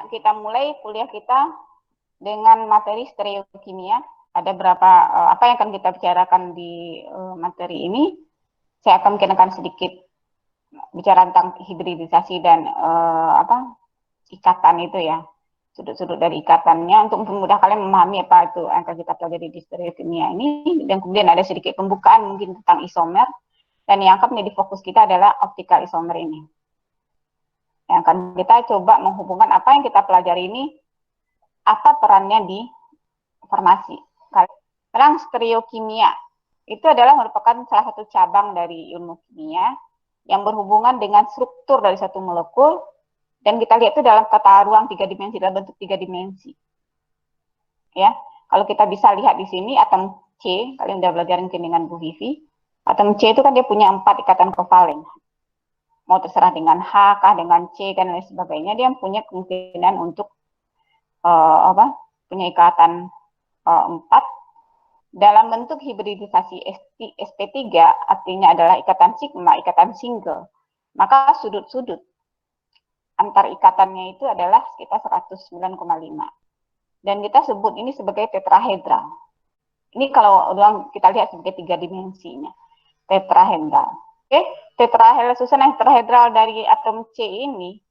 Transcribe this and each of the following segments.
kita mulai kuliah kita dengan materi stereokimia. Ada berapa apa yang akan kita bicarakan di materi ini. Saya akan kenakan sedikit bicara tentang hibridisasi dan ikatan itu ya, sudut-sudut dari ikatannya untuk memudahkan kalian memahami apa itu yang akan kita pelajari di stereokimia ini. Dan kemudian ada sedikit pembukaan mungkin tentang isomer, dan yang akan menjadi fokus kita adalah optical isomer ini. Yang akan kita coba menghubungkan apa yang kita pelajari ini, apa perannya di farmasi. Sekarang stereokimia itu adalah merupakan salah satu cabang dari ilmu kimia yang berhubungan dengan struktur dari satu molekul, dan kita lihat itu dalam tata ruang 3 dimensi, dalam bentuk 3 dimensi. Ya, kalau kita bisa lihat di sini atom C, kalian udah belajar mungkin dengan Bu Vivi. Atom C itu kan dia punya 4 ikatan kovalen. Mau terserah dengan H, kah, dengan C, dan lain sebagainya, dia punya kemungkinan untuk punya ikatan 4 dalam bentuk hibridisasi sp3, artinya adalah ikatan sigma, ikatan single. Maka sudut-sudut antar ikatannya itu adalah sekitar 109,5. Dan kita sebut ini sebagai tetrahedral. Ini kalau ulang kita lihat sebagai 3 dimensinya. Tetrahedral. Oke, tetrahedral, susunan tetrahedral dari atom C ini,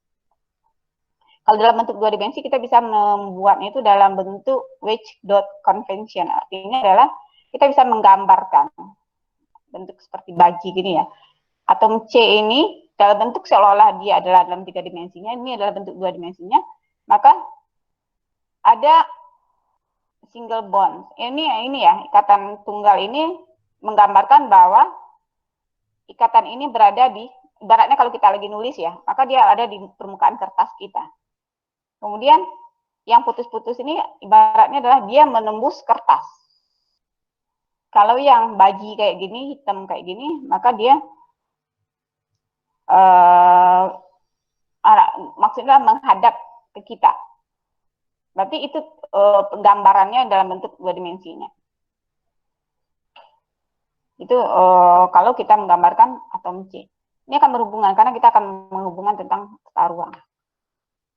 kalau dalam bentuk 2 dimensi kita bisa membuatnya itu dalam bentuk wedge dot convention. Artinya adalah kita bisa menggambarkan bentuk seperti baji gini ya. Atom C ini dalam bentuk seolah-olah dia adalah dalam 3 dimensinya, ini adalah bentuk 2 dimensinya, maka ada single bond. Ini ya, ikatan tunggal ini menggambarkan bahwa ikatan ini berada di, ibaratnya kalau kita lagi nulis ya, maka dia ada di permukaan kertas kita. Kemudian yang putus-putus ini ibaratnya adalah dia menembus kertas. Kalau yang baji kayak gini, hitam kayak gini, maka dia maksudnya menghadap ke kita. Berarti itu gambarannya dalam bentuk 2 dimensinya. Itu kalau kita menggambarkan atom C. Ini akan berhubungan, karena kita akan menghubungkan tentang tata ruang.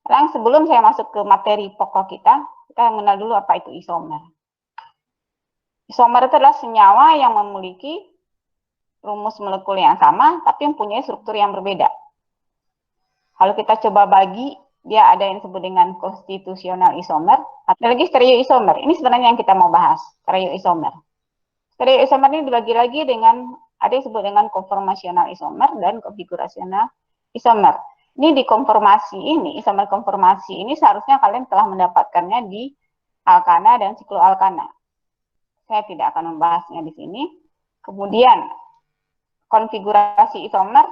Sekarang sebelum saya masuk ke materi pokok kita mengenal dulu apa itu isomer. Isomer itu adalah senyawa yang memiliki rumus molekul yang sama, tapi mempunyai struktur yang berbeda. Kalau kita coba bagi, dia ada yang disebut dengan konstitusional isomer, ada lagi stereoisomer. Ini sebenarnya yang kita mau bahas, stereoisomer. Stereoisomer ini dibagi lagi dengan, ada yang disebut dengan konformasional isomer dan konfigurasional isomer. Ini di konformasi ini, isomer konformasi ini seharusnya kalian telah mendapatkannya di alkana dan sikloalkana. Saya tidak akan membahasnya di sini. Kemudian, konfigurasi isomer,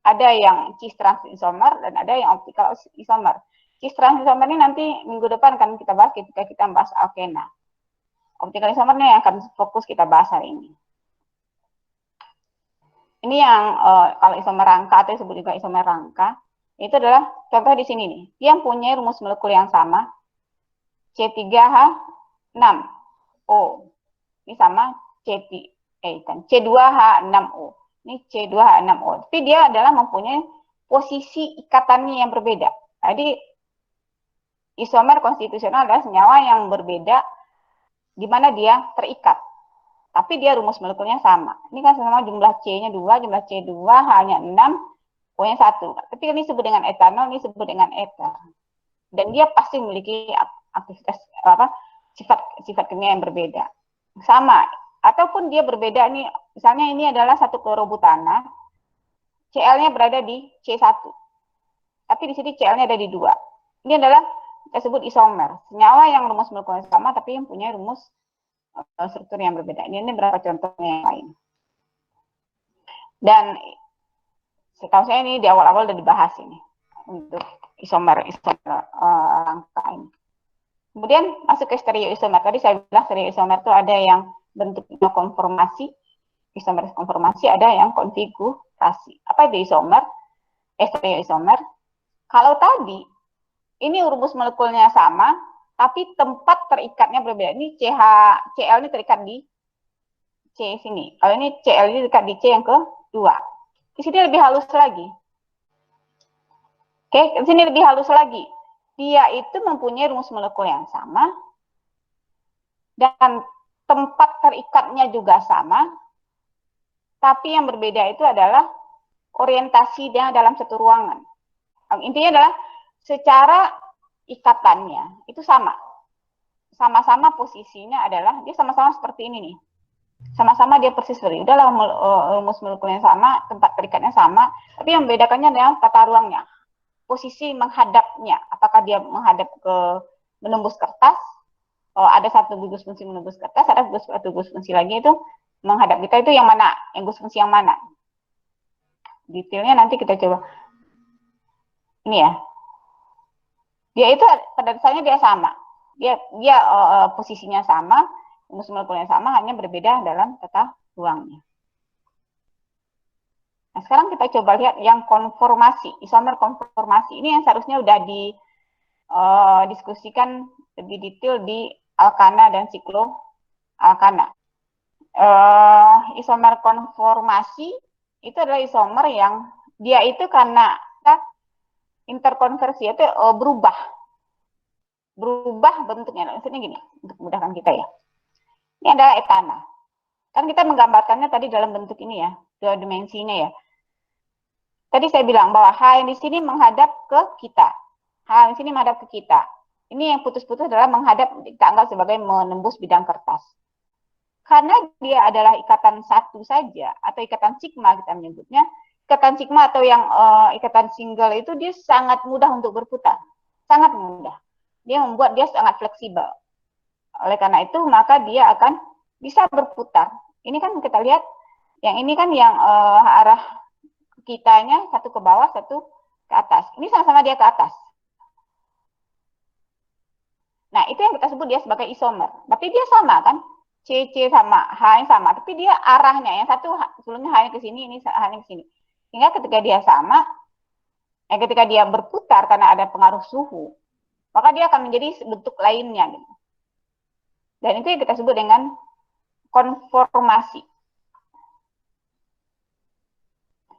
ada yang cis-trans isomer dan ada yang optical isomer. Cis-trans isomer ini nanti minggu depan akan kita bahas ketika kita membahas alkena. Optical isomer ini yang akan fokus kita bahas hari ini. Ini yang kalau isomer rangka atau disebut juga isomer rangka, itu adalah contoh di sini nih. Dia punya rumus molekul yang sama, C3H6O. Ini sama C2H6O. Ini C2H6O. Tapi dia adalah mempunyai posisi ikatannya yang berbeda. Jadi isomer konstitusional adalah senyawa yang berbeda di mana dia terikat. Tapi dia rumus molekulnya sama. Ini kan sama jumlah C-nya 2, jumlah C2 hanya 6, O-nya 1. Tapi ini disebut dengan etanol, ini disebut dengan eter. Dan dia pasti memiliki aktivitas sifat kimia yang berbeda. Sama, ataupun dia berbeda nih, misalnya ini adalah satu klorobutana, Cl-nya berada di C1. Tapi di sini Cl-nya ada di 2. Ini adalah kita sebut isomer. Senyawa yang rumus molekulnya sama tapi yang punya rumus struktur yang berbeda. Ini beberapa contohnya yang lain. Dan setahu saya ini di awal-awal sudah dibahas ini untuk isomer rangka ini. Kemudian masuk ke stereoisomer. Tadi saya bilang stereoisomer itu ada yang bentuknya konformasi, isomer konformasi, ada yang konfigurasi. Apa itu isomer? Stereoisomer. Kalau tadi ini rumus molekulnya sama, tapi tempat terikatnya berbeda. Ini Cl ini terikat di C sini. Kalau ini Cl ini terikat di C yang kedua. Di sini lebih halus lagi. Oke, di sini lebih halus lagi. dia itu mempunyai rumus molekul yang sama dan tempat terikatnya juga sama, tapi yang berbeda itu adalah orientasinya dalam satu ruangan. Intinya adalah secara ikatannya itu sama. Sama-sama posisinya adalah dia sama-sama seperti ini nih. Sama-sama dia persis seperti udahlah rumus molekulnya sama, tempat terikatnya sama, tapi yang membedakannya adalah tata ruangnya. Posisi menghadapnya, apakah dia menghadap ke menembus kertas, ada satu gugus fungsi menembus kertas, ada satu gugus fungsi lagi itu menghadap kita, itu yang mana, yang gugus fungsi yang mana. Detailnya nanti kita coba. Ini ya. Dia itu pada dasarnya dia sama. Dia posisinya sama, rumus molekulnya sama, hanya berbeda dalam tata ruangnya. Nah, sekarang kita coba lihat yang konformasi, isomer konformasi. Ini yang seharusnya udah diskusikan lebih detail di alkana dan siklo alkana. Isomer konformasi itu adalah isomer yang dia itu karena interkonversi itu berubah bentuknya. Maksudnya gini, untuk memudahkan kita ya. Ini adalah etana. Kan kita menggambarkannya tadi dalam bentuk ini ya, dua dimensinya ya. Tadi saya bilang bahwa H yang di sini menghadap ke kita. H yang di sini menghadap ke kita. Ini yang putus-putus adalah menghadap, kita anggap sebagai menembus bidang kertas. Karena dia adalah ikatan satu saja, atau ikatan sigma kita menyebutnya, ikatan sigma atau yang ikatan single itu dia sangat mudah untuk berputar. Sangat mudah. Dia membuat dia sangat fleksibel. Oleh karena itu, maka dia akan bisa berputar. Ini kan kita lihat, yang ini kan yang arah kitanya, satu ke bawah, satu ke atas. Ini sama-sama dia ke atas. Nah, itu yang kita sebut dia sebagai isomer. Tapi dia sama kan? CC sama H yang sama, tapi dia arahnya yang satu sebelumnya H-nya ke sini, ini H-nya ke sini. Sehingga ketika dia sama, ketika dia berputar karena ada pengaruh suhu, maka dia akan menjadi bentuk lainnya. Gitu. Dan itu yang kita sebut dengan konformasi.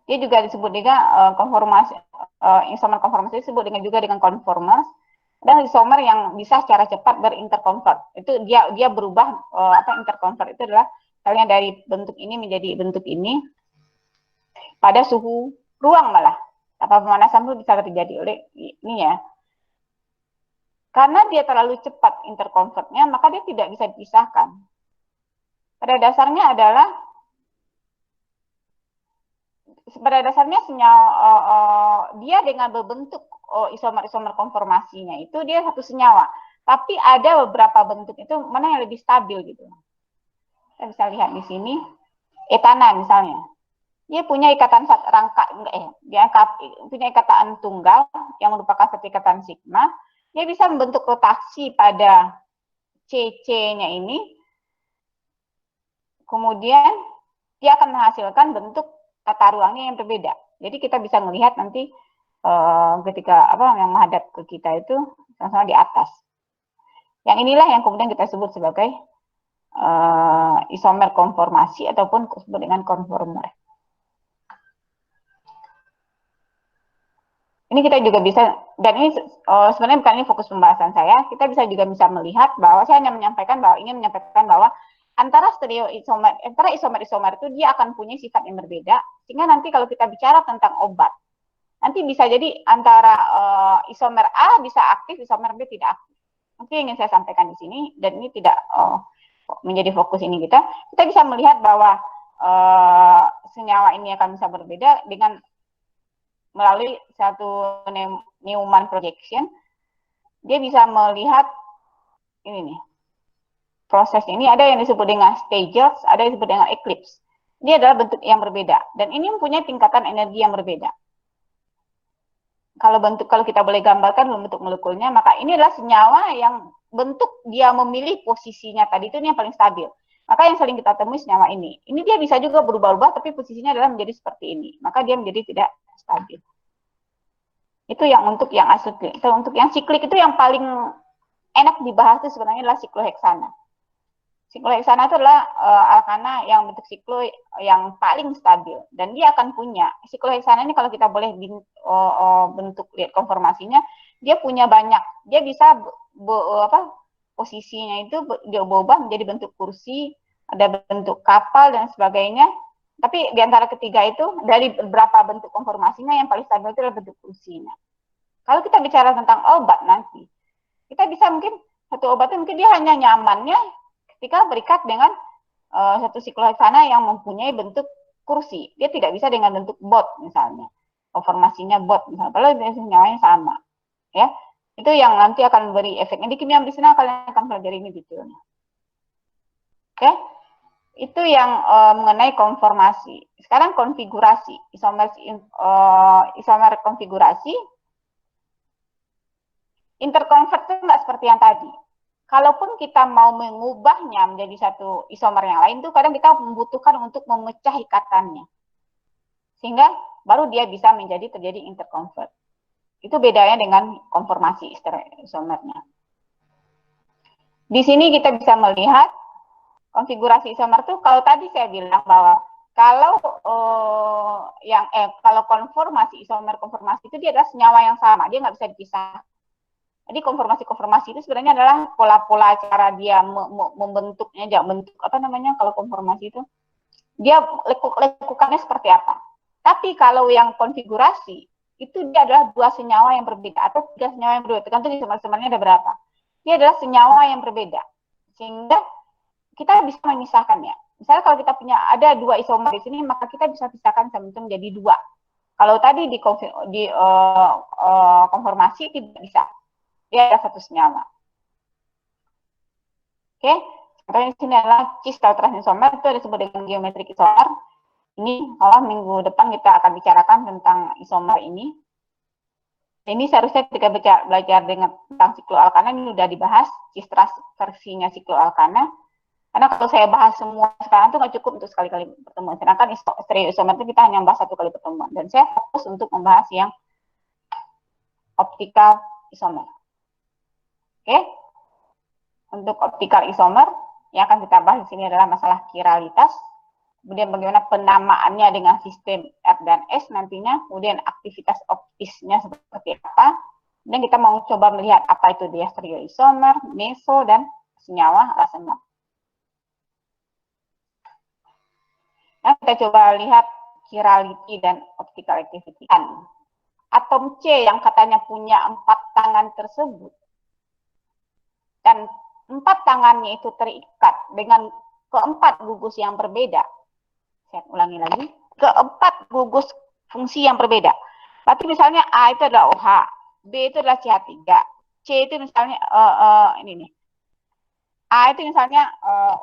Dia juga disebut juga konformasi, isomer konformasi disebut juga dengan conformers. Dan isomer yang bisa secara cepat berinterconvert. Itu dia berubah interconvert itu adalah misalnya dari bentuk ini menjadi bentuk ini pada suhu ruang malah. Apa pemanasan itu bisa terjadi oleh ini ya. Karena dia terlalu cepat interconvertnya, maka dia tidak bisa dipisahkan. Pada dasarnya senyawa dia dengan berbentuk isomer konformasinya itu dia satu senyawa, tapi ada beberapa bentuk itu mana yang lebih stabil gitu. Kita bisa lihat di sini etana misalnya, dia punya ikatan punya ikatan tunggal yang merupakan satu ikatan sigma, dia bisa membentuk rotasi pada CC-nya ini, kemudian dia akan menghasilkan bentuk tata ruangnya yang berbeda. Jadi kita bisa melihat nanti ketika yang menghadap ke kita itu sama-sama di atas. Yang inilah yang kemudian kita sebut sebagai isomer konformasi ataupun disebut dengan konformer. Ini kita juga bisa, dan ini sebenarnya bukan ini fokus pembahasan saya, kita juga bisa melihat bahwa saya hanya ingin menyampaikan bahwa antara isomer itu dia akan punya sifat yang berbeda, sehingga nanti kalau kita bicara tentang obat, nanti bisa jadi antara isomer A bisa aktif, isomer B tidak aktif. Mungkin ingin saya sampaikan di sini, dan ini tidak menjadi fokus ini kita bisa melihat bahwa senyawa ini akan bisa berbeda dengan melalui satu Newman projection. Dia bisa melihat ini nih, proses ini ada yang disebut dengan stages, ada yang disebut dengan eclipse. Ini adalah bentuk yang berbeda, dan ini mempunyai tingkatan energi yang berbeda. Kalau kita boleh gambarkan bentuk molekulnya, maka ini adalah senyawa yang bentuk dia memilih posisinya tadi itu yang paling stabil. Maka yang sering kita temui senyawa ini. Ini dia bisa juga berubah-ubah, tapi posisinya adalah menjadi seperti ini. Maka dia menjadi tidak stabil. Itu yang untuk yang asiklik. Untuk yang siklik itu yang paling enak dibahas itu sebenarnya adalah sikloheksana. Sikloheksana itu adalah alkana yang bentuk siklo yang paling stabil, dan dia akan punya sikloheksana ini kalau kita boleh bentuk lihat konformasinya, dia punya banyak, dia bisa posisinya itu diubah menjadi bentuk kursi, ada bentuk kapal dan sebagainya. Tapi di antara ketiga itu dari beberapa bentuk konformasinya yang paling stabil itu adalah bentuk kursinya. Kalau kita bicara tentang obat nanti, kita bisa mungkin satu obat itu mungkin dia hanya nyamannya ketika berikat dengan satu siklohexana yang mempunyai bentuk kursi. Dia tidak bisa dengan bentuk bot misalnya. Konformasinya bot misalnya. Padahal senyawanya sama. Ya. Itu yang nanti akan memberi efeknya. Di kimia medisinal kalian akan pelajari ini detailnya. Oke. Itu yang mengenai konformasi. Sekarang konfigurasi. Isomer konfigurasi. Interconvert itu nggak seperti yang tadi. Kalaupun kita mau mengubahnya menjadi satu isomer yang lain, itu kadang kita membutuhkan untuk memecah ikatannya. Sehingga baru dia bisa terjadi interconvert. Itu bedanya dengan konformasi isomernya. Di sini kita bisa melihat konfigurasi isomer itu, kalau tadi saya bilang bahwa kalau kalau konformasi konformasi itu dia adalah senyawa yang sama, dia nggak bisa dipisah. Jadi konformasi itu sebenarnya adalah pola-pola cara dia membentuknya, bentuk apa namanya kalau konformasi itu, dia lekukannya seperti apa. Tapi kalau yang konfigurasi itu dia adalah dua senyawa yang berbeda atau tiga senyawa yang berbeda, tergantung isomer-isomernya ada berapa. Dia adalah senyawa yang berbeda, sehingga kita bisa memisahkannya. Misalnya kalau kita punya ada dua isomer di sini, maka kita bisa pisahkan menjadi dua. Kalau tadi di konformasi tidak bisa. Dia ada satu senyawa. Oke, contohnya di sini adalah cis isomer, itu disebut dengan geometrik isomer. Ini minggu depan kita akan bicarakan tentang isomer ini. Ini seharusnya ketika belajar tentang sikloalkana ini sudah dibahas cis versinya sikloalkana. Karena kalau saya bahas semua sekarang itu nggak cukup untuk sekali-kali pertemuan. Sedangkan stereoisomer itu kita hanya bahas satu kali pertemuan. Dan saya fokus untuk membahas yang optikal isomer. Oke, untuk optikal isomer yang akan kita bahas di sini adalah masalah kiralitas, kemudian bagaimana penamaannya dengan sistem R dan S nantinya, kemudian aktivitas optisnya seperti apa, dan kita mau coba melihat apa itu dia stereoisomer, meso, dan senyawa rasengan. Nah, kita coba lihat chirality dan optical activity. Atom C yang katanya punya 4 tangan tersebut, dan 4 tangannya itu terikat dengan keempat gugus yang berbeda. Saya ulangi lagi, keempat gugus fungsi yang berbeda. Berarti misalnya A itu adalah OH, B itu adalah CH3, C itu misalnya ini nih. A itu misalnya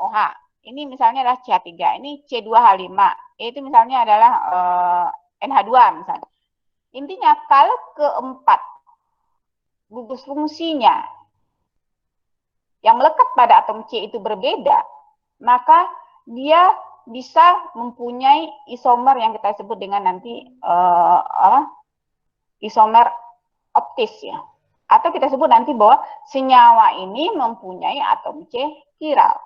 OH, ini misalnya adalah CH3, ini C2H5, E itu misalnya adalah NH2 misalnya. Intinya kalau keempat gugus fungsinya yang melekat pada atom C itu berbeda, maka dia bisa mempunyai isomer yang kita sebut dengan nanti isomer optis ya. Atau kita sebut nanti bahwa senyawa ini mempunyai atom C chiral.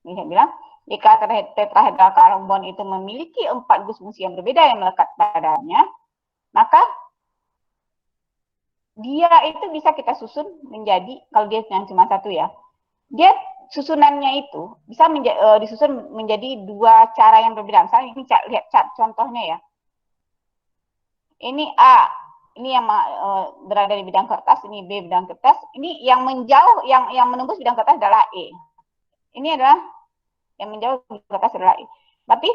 Ini saya bilang, jika tetrahedral karbon itu memiliki 4 gugus fungsi yang berbeda yang melekat padanya, maka dia itu bisa kita susun menjadi, kalau dia yang cuma satu ya, dia susunannya itu bisa disusun menjadi 2 cara yang berbeda. Misalnya ini lihat contohnya ya. Ini A, ini yang berada di bidang kertas, ini B bidang kertas, ini yang menjauh, yang menembus bidang kertas adalah E. Ini adalah yang menjauh bidang kertas adalah E. Berarti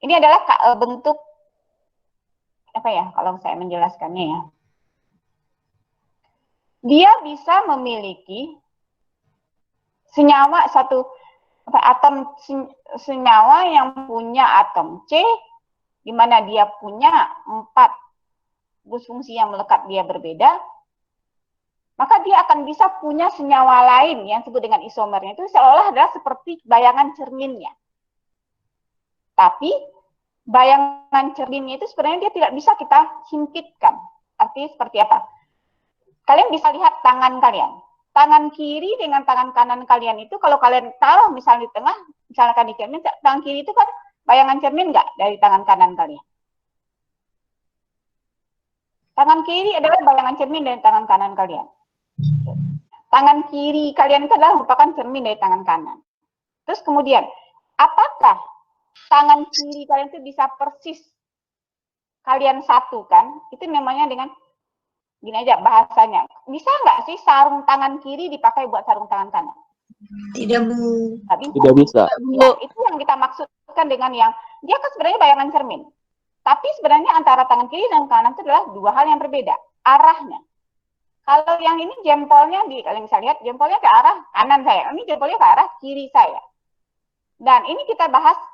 ini adalah bentuk apa ya kalau saya menjelaskannya ya. Dia bisa memiliki senyawa senyawa yang punya atom C, di mana dia punya 4 gugus fungsi yang melekat dia berbeda, maka dia akan bisa punya senyawa lain yang disebut dengan isomernya itu seolah adalah seperti bayangan cerminnya. Tapi bayangan cerminnya itu sebenarnya dia tidak bisa kita himpitkan. Artinya seperti apa? Kalian bisa lihat tangan kalian. Tangan kiri dengan tangan kanan kalian itu, kalau kalian taruh misalnya di tengah, misalkan di cermin, tangan kiri itu kan bayangan cermin nggak dari tangan kanan kalian? Tangan kiri adalah bayangan cermin dari tangan kanan kalian. Tangan kiri kalian itu adalah merupakan cermin dari tangan kanan. Terus kemudian, apakah tangan kiri kalian itu bisa persis kalian satukan? Itu namanya dengan gini aja bahasanya. Bisa nggak sih sarung tangan kiri dipakai buat sarung tangan kanan? Tidak, Bu. Tidak bisa. Ya, itu yang kita maksudkan dengan yang dia kan sebenarnya bayangan cermin. Tapi sebenarnya antara tangan kiri dan kanan itu adalah dua hal yang berbeda arahnya. Kalau yang ini jempolnya kalian bisa lihat jempolnya ke arah kanan saya, ini jempolnya ke arah kiri saya. Dan ini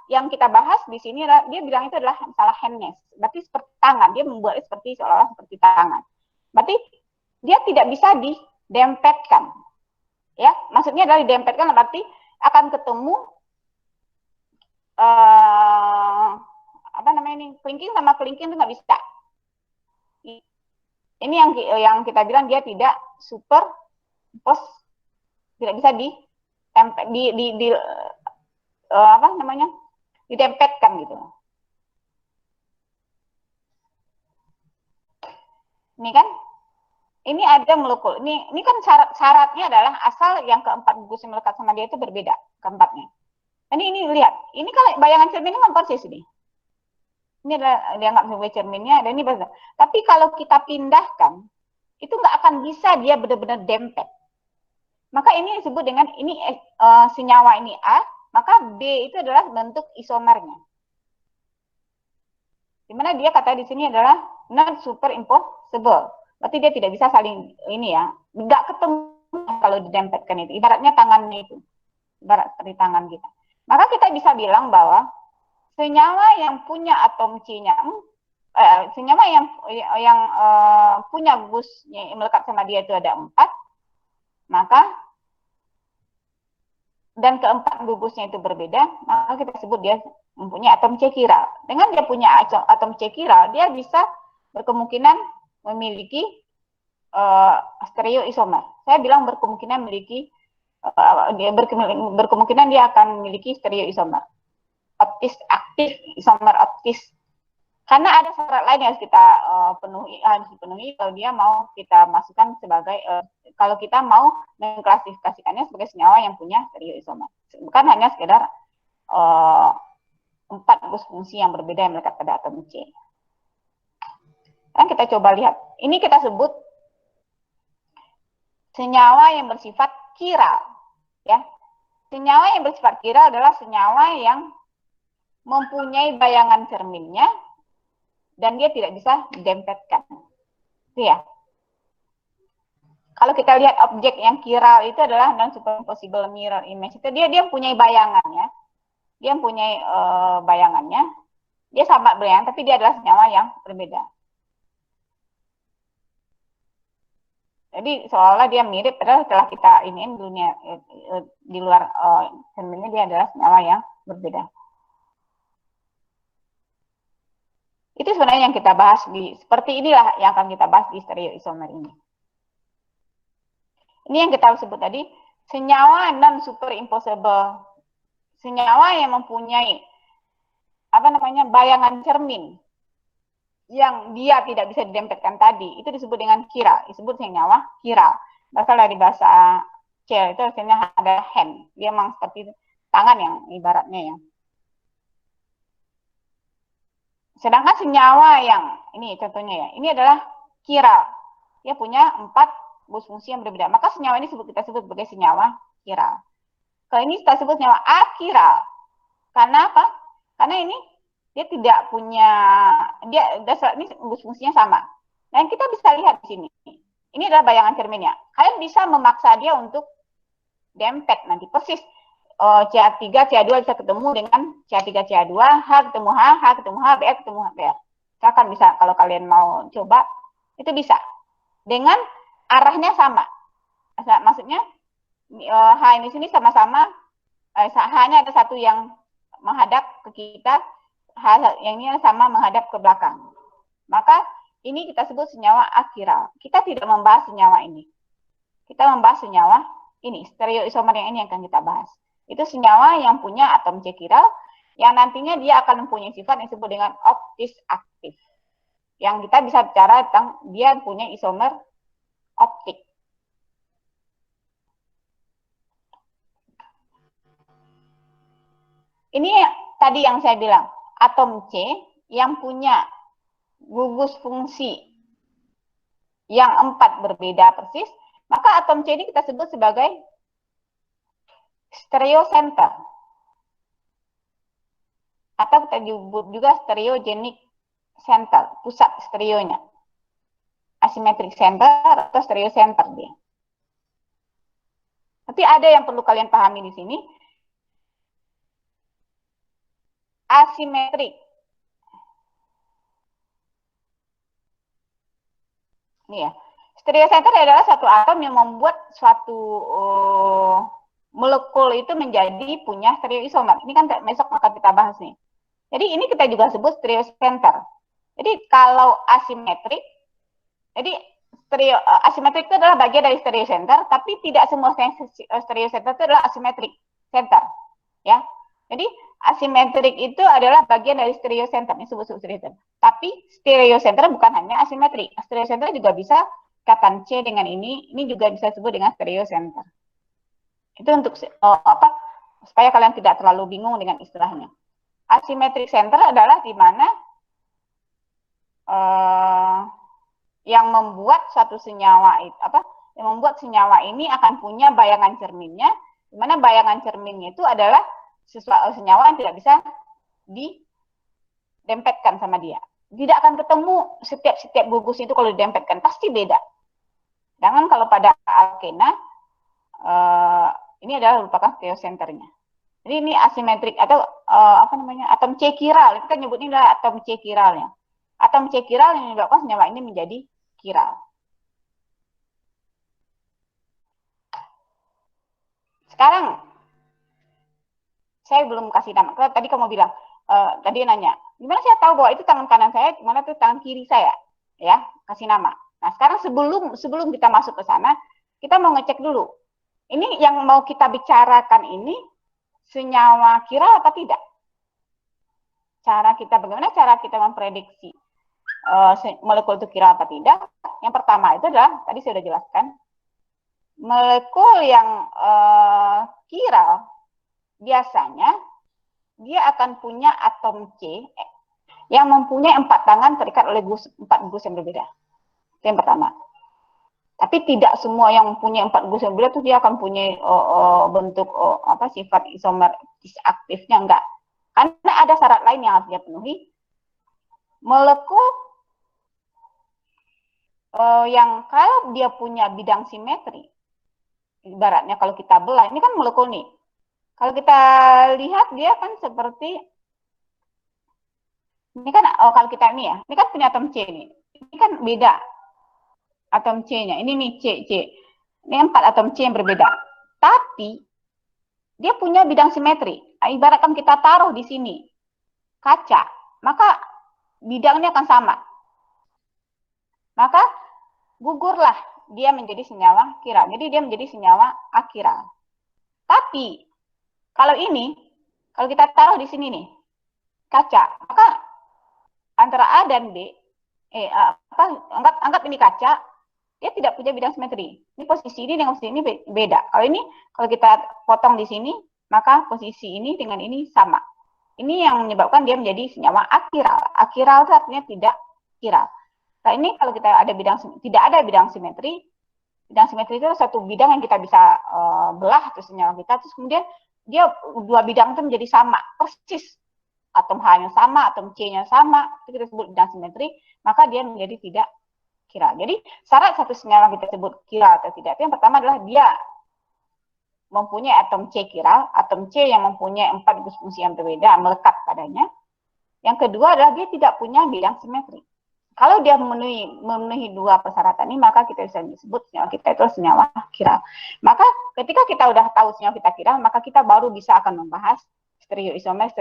yang kita bahas di sini dia bilang itu adalah masalah handness. Berarti seperti tangan, dia membuat seperti seolah-olah seperti tangan. Berarti dia tidak bisa didempetkan. Ya, maksudnya adalah didempetkan berarti akan ketemu apa namanya ini kelingking sama kelingking itu nggak bisa. Ini yang kita bilang dia tidak super pos, tidak bisa apa namanya didempetkan gitu. Ini kan, ini ada melukul. Ini kan syaratnya adalah asal yang keempat gugus yang melekat sama dia itu berbeda keempatnya. Ini lihat, ini kalau bayangan cermin ini persis ini. Ini adalah dia nggak sebagai cerminnya, dan ini berbeda. Tapi kalau kita pindahkan, itu nggak akan bisa dia benar-benar dempet. Maka ini disebut dengan ini senyawa ini A, maka B itu adalah bentuk isomernya. Dimana dia kata di sini adalah not superimposable. Berarti dia tidak bisa saling ini ya, nggak ketemu kalau didempetkan itu. Ibaratnya tangannya itu, ibarat seperti tangan kita. Maka kita bisa bilang bahwa senyawa yang punya atom C-nya, senyawa yang punya gusnya yang melekat sama dia itu ada 4, maka dan keempat gugusnya itu berbeda, maka kita sebut dia mempunyai atom C chiral. Dengan dia punya atom C chiral, dia bisa berkemungkinan memiliki stereoisomer. Saya bilang berkemungkinan memiliki berkemungkinan dia akan memiliki stereoisomer. Optis aktif, isomer optis. Karena ada syarat lain yang harus kita harus dipenuhi kalau dia mau kita masukkan sebagai kalau kita mau mengklasifikasikannya sebagai senyawa yang punya stereoisomer. Bukan hanya sekedar 4 gugus fungsi yang berbeda yang melekat pada atom C. Sekarang kita coba lihat. Ini kita sebut senyawa yang bersifat chiral, ya. Senyawa yang bersifat chiral adalah senyawa yang mempunyai bayangan cerminnya dan dia tidak bisa didempetkan. Itu ya. Kalau kita lihat objek yang chiral itu adalah non-superimposable mirror image. Itu dia punya bayangannya. Dia punya bayangannya. Dia sama bayangan, tapi dia adalah senyawa yang berbeda. Jadi seolah-olah dia mirip, padahal setelah kita iniin dunia di luar cerminnya dia adalah senyawa yang berbeda. Itu sebenarnya yang kita bahas seperti inilah yang akan kita bahas di stereoisomer ini. Ini yang kita sebut tadi senyawa non superimposable, senyawa yang mempunyai apa namanya bayangan cermin yang dia tidak bisa didempetkan tadi, itu disebut dengan chiral, disebut senyawa chiral. Berasal dari bahasa C, itu artinya ada hand, dia memang seperti tangan yang ibaratnya ya. Sedangkan senyawa yang ini contohnya ya, ini adalah chiral, dia punya 4 gugus fungsi yang berbeda. Maka senyawa ini kita sebut sebagai senyawa chiral. Kalau ini kita sebut senyawa achiral. Karena apa? Karena ini dia tidak punya, ini gugus fungsinya sama. Dan kita bisa lihat di sini. Ini adalah bayangan cerminnya. Kalian bisa memaksa dia untuk dempet nanti persis. CA3, CA2 bisa ketemu dengan CA3, CA2, H ketemu H, H ketemu H, BR ketemu H, BR. Misalkan bisa, kalau kalian mau coba, itu bisa. Dengan arahnya sama. Maksudnya, H ini sini sama-sama, H-nya ada satu yang menghadap ke kita, yang ini sama menghadap ke belakang. Maka ini kita sebut senyawa achiral. Kita tidak membahas senyawa ini. Kita membahas senyawa ini, stereoisomer yang ini yang akan kita bahas. Itu senyawa yang punya atom C chiral, yang nantinya dia akan mempunyai sifat yang disebut dengan optis aktif. yang kita bisa bicara tentang dia punya isomer optik. Ini tadi yang saya bilang, atom C yang punya gugus fungsi yang 4 berbeda persis, maka atom C ini kita sebut sebagai stereocenter. Atau kita sebut juga stereogenic center, pusat stereonya. Asymmetric center atau stereocenter dia. Tapi ada yang perlu kalian pahami di sini. Asimetrik. Ini ya. Stereocenter adalah satu atom yang membuat suatu molekul itu menjadi punya stereoisomer. Ini kan besok akan kita bahas nih. Jadi ini kita juga sebut stereocenter. Jadi kalau asimetrik, jadi asimetrik itu adalah bagian dari stereocenter, tapi tidak semua stereocenter itu adalah asimetrik center, ya. Jadi asimetrik itu adalah bagian dari stereocenter, ini disebut stereocenter. Tapi stereocenter bukan hanya asimetrik, stereocenter juga bisa ikatan C dengan ini juga bisa disebut dengan stereocenter. Itu untuk supaya kalian tidak terlalu bingung dengan istilahnya. Asymmetric center adalah di mana yang membuat suatu senyawa itu yang membuat senyawa ini akan punya bayangan cerminnya, di mana bayangan cerminnya itu adalah sesuatu senyawa yang tidak bisa didempetkan sama dia. Tidak akan ketemu setiap gugus itu kalau didempetkan, pasti beda. Sedangkan kalau pada alkena ini adalah merupakan stereocenternya. Jadi ini asimetrik atau atom C chiral. Kita nyebut ini adalah atom C chiralnya. Atom C chiral yang menyebabkan senyawa ini menjadi chiral. Sekarang saya belum kasih nama. Tadi kamu bilang, tadi nanya, gimana saya tahu bahwa itu tangan kanan saya, gimana itu tangan kiri saya? Ya, kasih nama. Nah, sekarang sebelum kita masuk ke sana, kita mau ngecek dulu. Ini yang mau kita bicarakan ini senyawa chiral apa tidak? Bagaimana cara kita memprediksi molekul itu chiral apa tidak? Yang pertama itu adalah, tadi saya sudah jelaskan, molekul yang chiral biasanya dia akan punya atom C yang mempunyai 4 tangan terikat oleh 4 gugus yang berbeda. Itu yang pertama. Tapi tidak semua yang mempunyai 4 gugus yang berbeda itu dia akan punya bentuk sifat isomer aktifnya, enggak. Karena ada syarat lain yang harus dia penuhi. Molekul yang kalau dia punya bidang simetri, ibaratnya kalau kita belah, ini kan molekul nih. Kalau kita lihat dia kan seperti, ini kan kalau kita ini ya, ini kan punya atom C nih. Ini kan beda atom C-nya. Ini nih C. Ini 4 atom C yang berbeda. Tapi dia punya bidang simetri. Ibaratkan kita taruh di sini kaca, maka bidangnya akan sama. Maka gugurlah dia menjadi senyawa chiral. Jadi dia menjadi senyawa achiral. Tapi kalau ini, kalau kita taruh di sini nih kaca, maka antara A dan B, anggap ini kaca, dia tidak punya bidang simetri. Ini posisi ini dengan posisi ini beda. Kalau kita potong di sini, maka posisi ini dengan ini sama. Ini yang menyebabkan dia menjadi senyawa achiral. Achiral itu artinya tidak chiral. Nah, ini kalau kita tidak ada bidang simetri itu satu bidang yang kita bisa belah atau senyawa kita, terus kemudian dia 2 bidang itu menjadi sama, persis. Atom H-nya sama, atom C-nya sama, itu kita sebut bidang simetri, maka dia menjadi tidak chiral. Jadi syarat satu senyawa kita sebut chiral atau tidak, itu yang pertama adalah dia mempunyai atom C chiral, atom C yang mempunyai 4 gugus fungsi yang berbeda melekat padanya. Yang kedua adalah dia tidak punya bidang simetri. Kalau dia memenuhi 2 persyaratan ini, maka kita bisa disebut senyawa kita itu senyawa chiral. Maka ketika kita udah tahu senyawa kita chiral, maka kita baru bisa akan membahas stereoisomer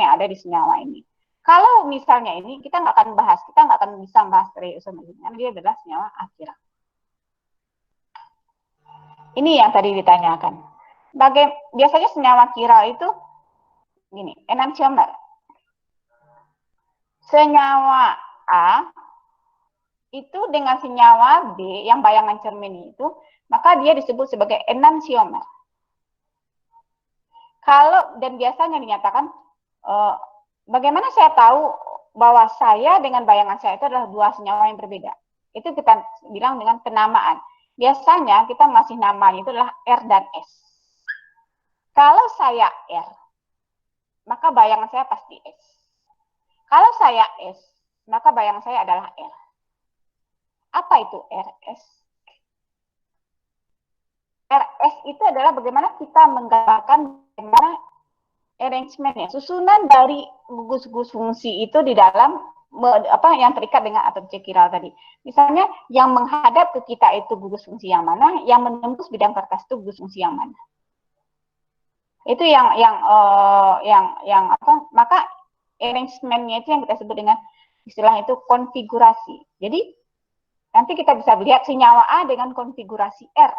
yang ada di senyawa ini. Kalau misalnya ini kita nggak akan bisa bahas stereoisomer ini, karena dia adalah senyawa achiral. Ini yang tadi ditanyakan. Biasanya senyawa chiral itu gini, enantiomer. Senyawa A itu dengan senyawa B yang bayangan cermin itu, maka dia disebut sebagai enantiomer. Kalau dan biasanya dinyatakan, bagaimana saya tahu bahwa saya dengan bayangan saya itu adalah dua senyawa yang berbeda? Itu kita bilang dengan penamaan. Biasanya kita masih namanya itu adalah R dan S. Kalau saya R, maka bayangan saya pasti S. Kalau saya S, maka bayangan saya adalah R. Apa itu RS? RS itu adalah bagaimana kita menggambarkan bagaimana arrangement-nya, susunan dari gugus-gugus fungsi itu di dalam yang terikat dengan atom C chiral tadi. Misalnya yang menghadap ke kita itu gugus fungsi yang mana, yang menembus bidang kertas itu gugus fungsi yang mana. Itu maka arrangement-nya itu yang kita sebut dengan istilah itu konfigurasi. Jadi nanti kita bisa lihat senyawa A dengan konfigurasi R.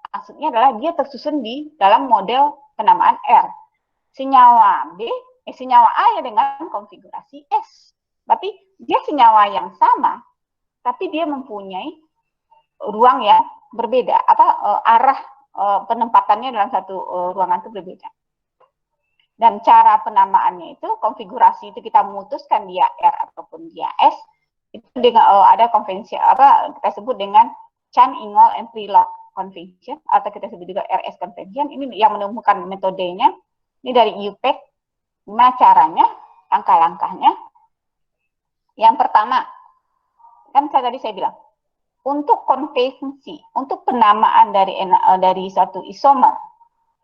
Maksudnya adalah dia tersusun di dalam model penamaan R. Senyawa A ya dengan konfigurasi S. Berarti dia senyawa yang sama, tapi dia mempunyai ruang yang berbeda. Arah penempatannya dalam satu ruangan itu berbeda. Dan cara penamaannya itu, konfigurasi itu kita memutuskan dia R ataupun dia S, itu dengan ada konvensi kita sebut dengan Chan-Ingold and Prelog convention, atau kita sebut juga RS convention. Ini yang menemukan metodenya. Ini dari IUPAC. Gimana caranya, langkah-langkahnya. Yang pertama, kan tadi saya bilang, untuk konvensi, untuk penamaan dari suatu isomer,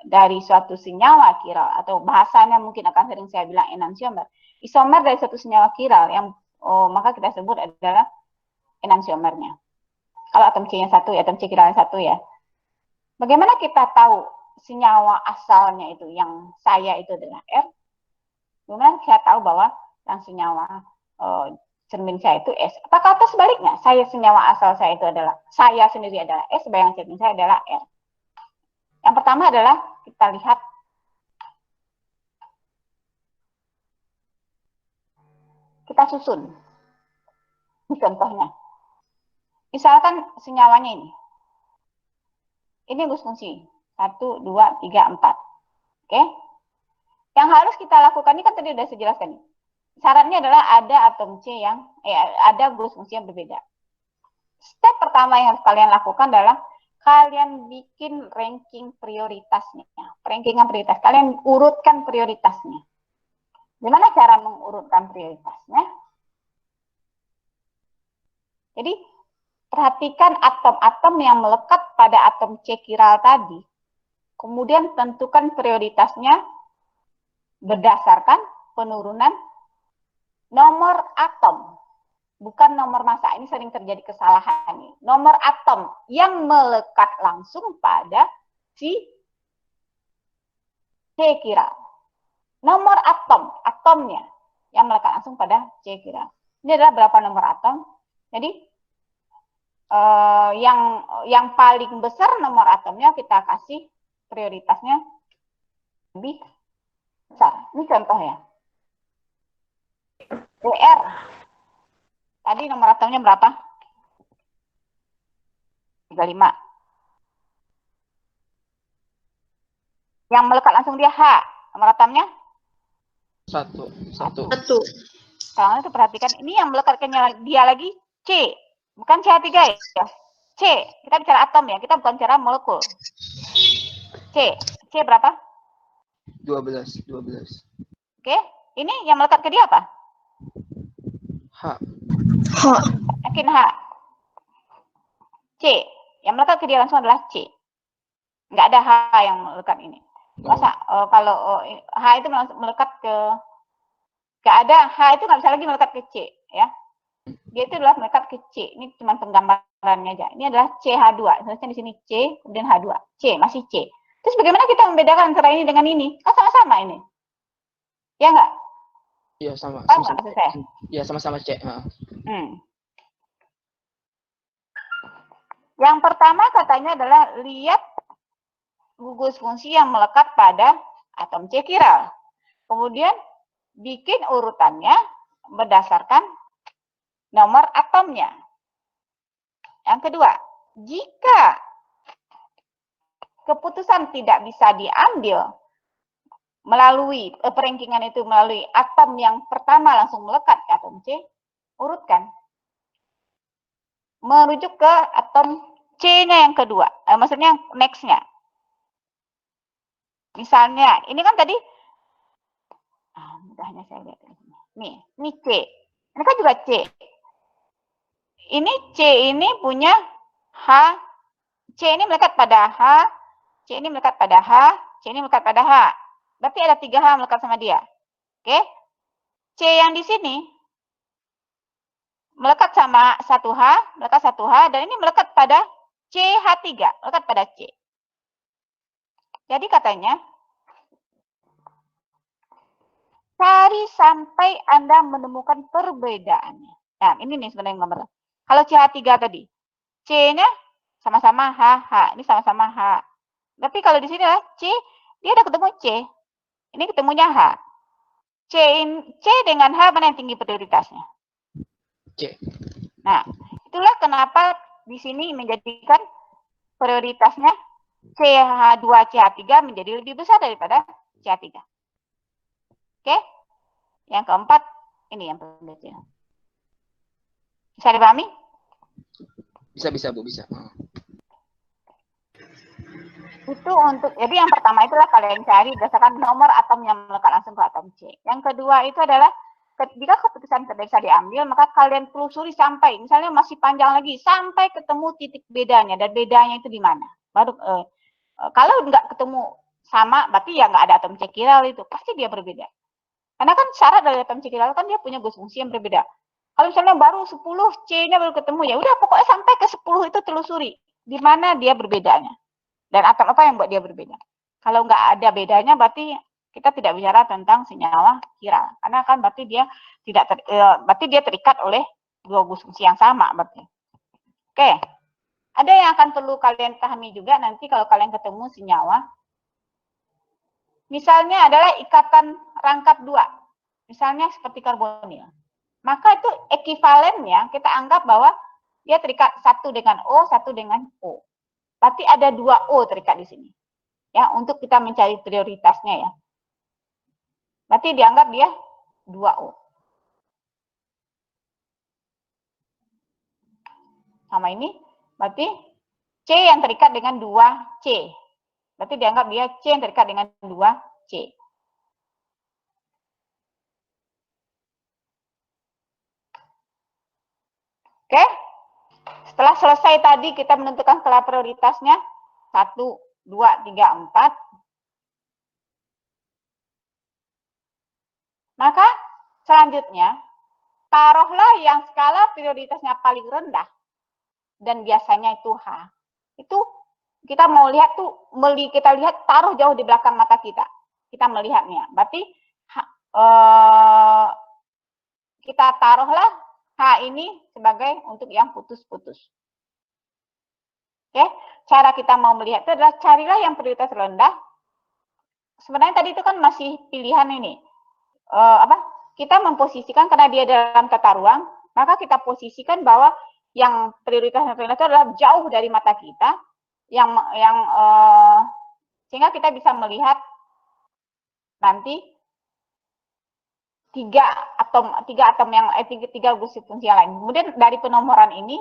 dari suatu senyawa chiral, atau bahasanya mungkin akan sering saya bilang enantiomer. Isomer dari suatu senyawa chiral yang maka kita sebut adalah enantiomernya. Kalau atom C-nya satu, atom C chiralnya satu ya. Bagaimana kita tahu senyawa asalnya itu yang saya itu adalah R? Bagaimana saya tahu bahwa yang senyawa cermin saya itu S? Apakah atau sebaliknya? Senyawa asal saya itu adalah, saya sendiri adalah S, bayangan cermin saya adalah R. Yang pertama adalah kita lihat kita susun. Ini contohnya. Misalkan senyawanya ini. Ini gugus fungsi. 1, 2, 3, 4. Oke? Yang harus kita lakukan ini kan tadi sudah saya jelaskan. Syaratnya adalah ada atom C yang, ada gugus fungsi yang berbeda. Step pertama yang harus kalian lakukan adalah kalian bikin ranking prioritasnya. Rankingan prioritas. Kalian urutkan prioritasnya. Gimana cara mengurutkan prioritasnya? Jadi, perhatikan atom-atom yang melekat pada atom C chiral tadi. Kemudian tentukan prioritasnya berdasarkan penurunan nomor atom. Bukan nomor massa. Ini sering terjadi kesalahan. Nomor atom yang melekat langsung pada si C chiral. Nomor atomnya yang melekat langsung pada C chiral. Ini adalah berapa nomor atom. Jadi yang paling besar nomor atomnya kita kasih prioritasnya lebih besar. Ini contohnya. Br. Tadi nomor atomnya berapa? 35. Yang melekat langsung dia H. Nomor atomnya? 1. Sekarang itu perhatikan, ini yang melekatkannya dia lagi C. Bukan CH3 ya. C. Kita bicara atom ya. Kita bukan bicara molekul. C. C berapa? 12. Oke. Ini yang melekat ke dia apa? H. Yakin H. C. Yang melekat ke dia langsung adalah C. Nggak ada H yang melekat ini. Masa kalau H itu melekat ke, nggak ada, H itu nggak bisa lagi melekat ke C ya. Dia itu adalah melekat ke C. Ini cuma penggambarannya aja. Ini adalah CH2. Seharusnya di sini C, kemudian H2. C, masih C. Terus bagaimana kita membedakan antara ini dengan ini? Kan sama-sama ini. Ya nggak? Iya, sama. Paham nggak maksud saya? Iya, sama-sama C. Yang pertama katanya adalah lihat gugus fungsi yang melekat pada atom C chiral. Kemudian bikin urutannya berdasarkan nomor atomnya. Yang kedua, jika keputusan tidak bisa diambil melalui perankingan itu melalui atom yang pertama langsung melekat ke atom C, urutkan. Merujuk ke atom C-nya yang kedua, maksudnya next-nya. Misalnya, ini kan tadi, mudahnya saya lihat nih, ini C, ini kan juga C. Ini C ini punya H, C ini melekat pada H, C ini melekat pada H, C ini melekat pada H. Berarti ada 3 H melekat sama dia. Oke? C yang di sini melekat sama 1 H, melekat 1 H, dan ini melekat pada CH3, melekat pada C. Jadi katanya, cari sampai Anda menemukan perbedaannya. Nah, ini nih sebenarnya gambarnya. Kalau CH3 tadi, C-nya sama-sama H, ini sama-sama H. Tapi kalau di sini lah C, dia udah ketemu C. Ini ketemunya H. C dengan H mana yang tinggi prioritasnya? C. Nah, itulah kenapa di sini menjadikan prioritasnya CH2CH3 menjadi lebih besar daripada CH3. Oke? Yang keempat, ini yang penting. Bisa dipahami? Bisa, Bu, bisa. Itu untuk, jadi yang pertama itulah kalian cari berdasarkan nomor atom yang melekat langsung ke atom C. Yang kedua itu adalah ketika keputusan tidak bisa diambil, maka kalian telusuri sampai, misalnya masih panjang lagi, sampai ketemu titik bedanya, dan bedanya itu di mana. Baru kalau nggak ketemu sama, berarti ya nggak ada atom C chiral itu, pasti dia berbeda. Karena kan syarat dari atom C chiral kan dia punya gus fungsi yang berbeda. Kalau misalnya baru 10 C-nya baru ketemu, ya udah pokoknya sampai ke 10 itu telusuri di mana dia berbedanya. Dan atom apa yang buat dia berbeda. Kalau nggak ada bedanya, berarti kita tidak bicara tentang senyawa chiral. Karena kan berarti dia berarti dia terikat oleh dua gus fungsi yang sama berarti. Oke. Ada yang akan perlu kalian pahami juga nanti kalau kalian ketemu senyawa. Misalnya adalah ikatan rangkap 2. Misalnya seperti karbonil. Maka itu ekivalennya kita anggap bahwa dia terikat satu dengan O, satu dengan O. Berarti ada 2 O terikat di sini. Ya, untuk kita mencari prioritasnya ya. Berarti dianggap dia 2 O. Sama ini, berarti C yang terikat dengan 2 C. Berarti dianggap dia C yang terikat dengan 2 C. Oke? Setelah selesai tadi kita menentukan skala prioritasnya 1, 2, 3, 4. Maka selanjutnya taruhlah yang skala prioritasnya paling rendah dan biasanya itu H. Itu kita mau lihat tuh, kita lihat taruh jauh di belakang mata kita. Kita melihatnya. Berarti kita taruhlah H ini sebagai untuk yang putus-putus. Oke, cara kita mau melihat itu adalah carilah yang prioritas rendah. Sebenarnya tadi itu kan masih pilihan ini. Kita memposisikan karena dia dalam tata ruang, maka kita posisikan bahwa yang prioritas rendah itu adalah jauh dari mata kita, sehingga kita bisa melihat nanti tiga atom yang tiga gus fungsi yang lain. Kemudian dari penomoran ini,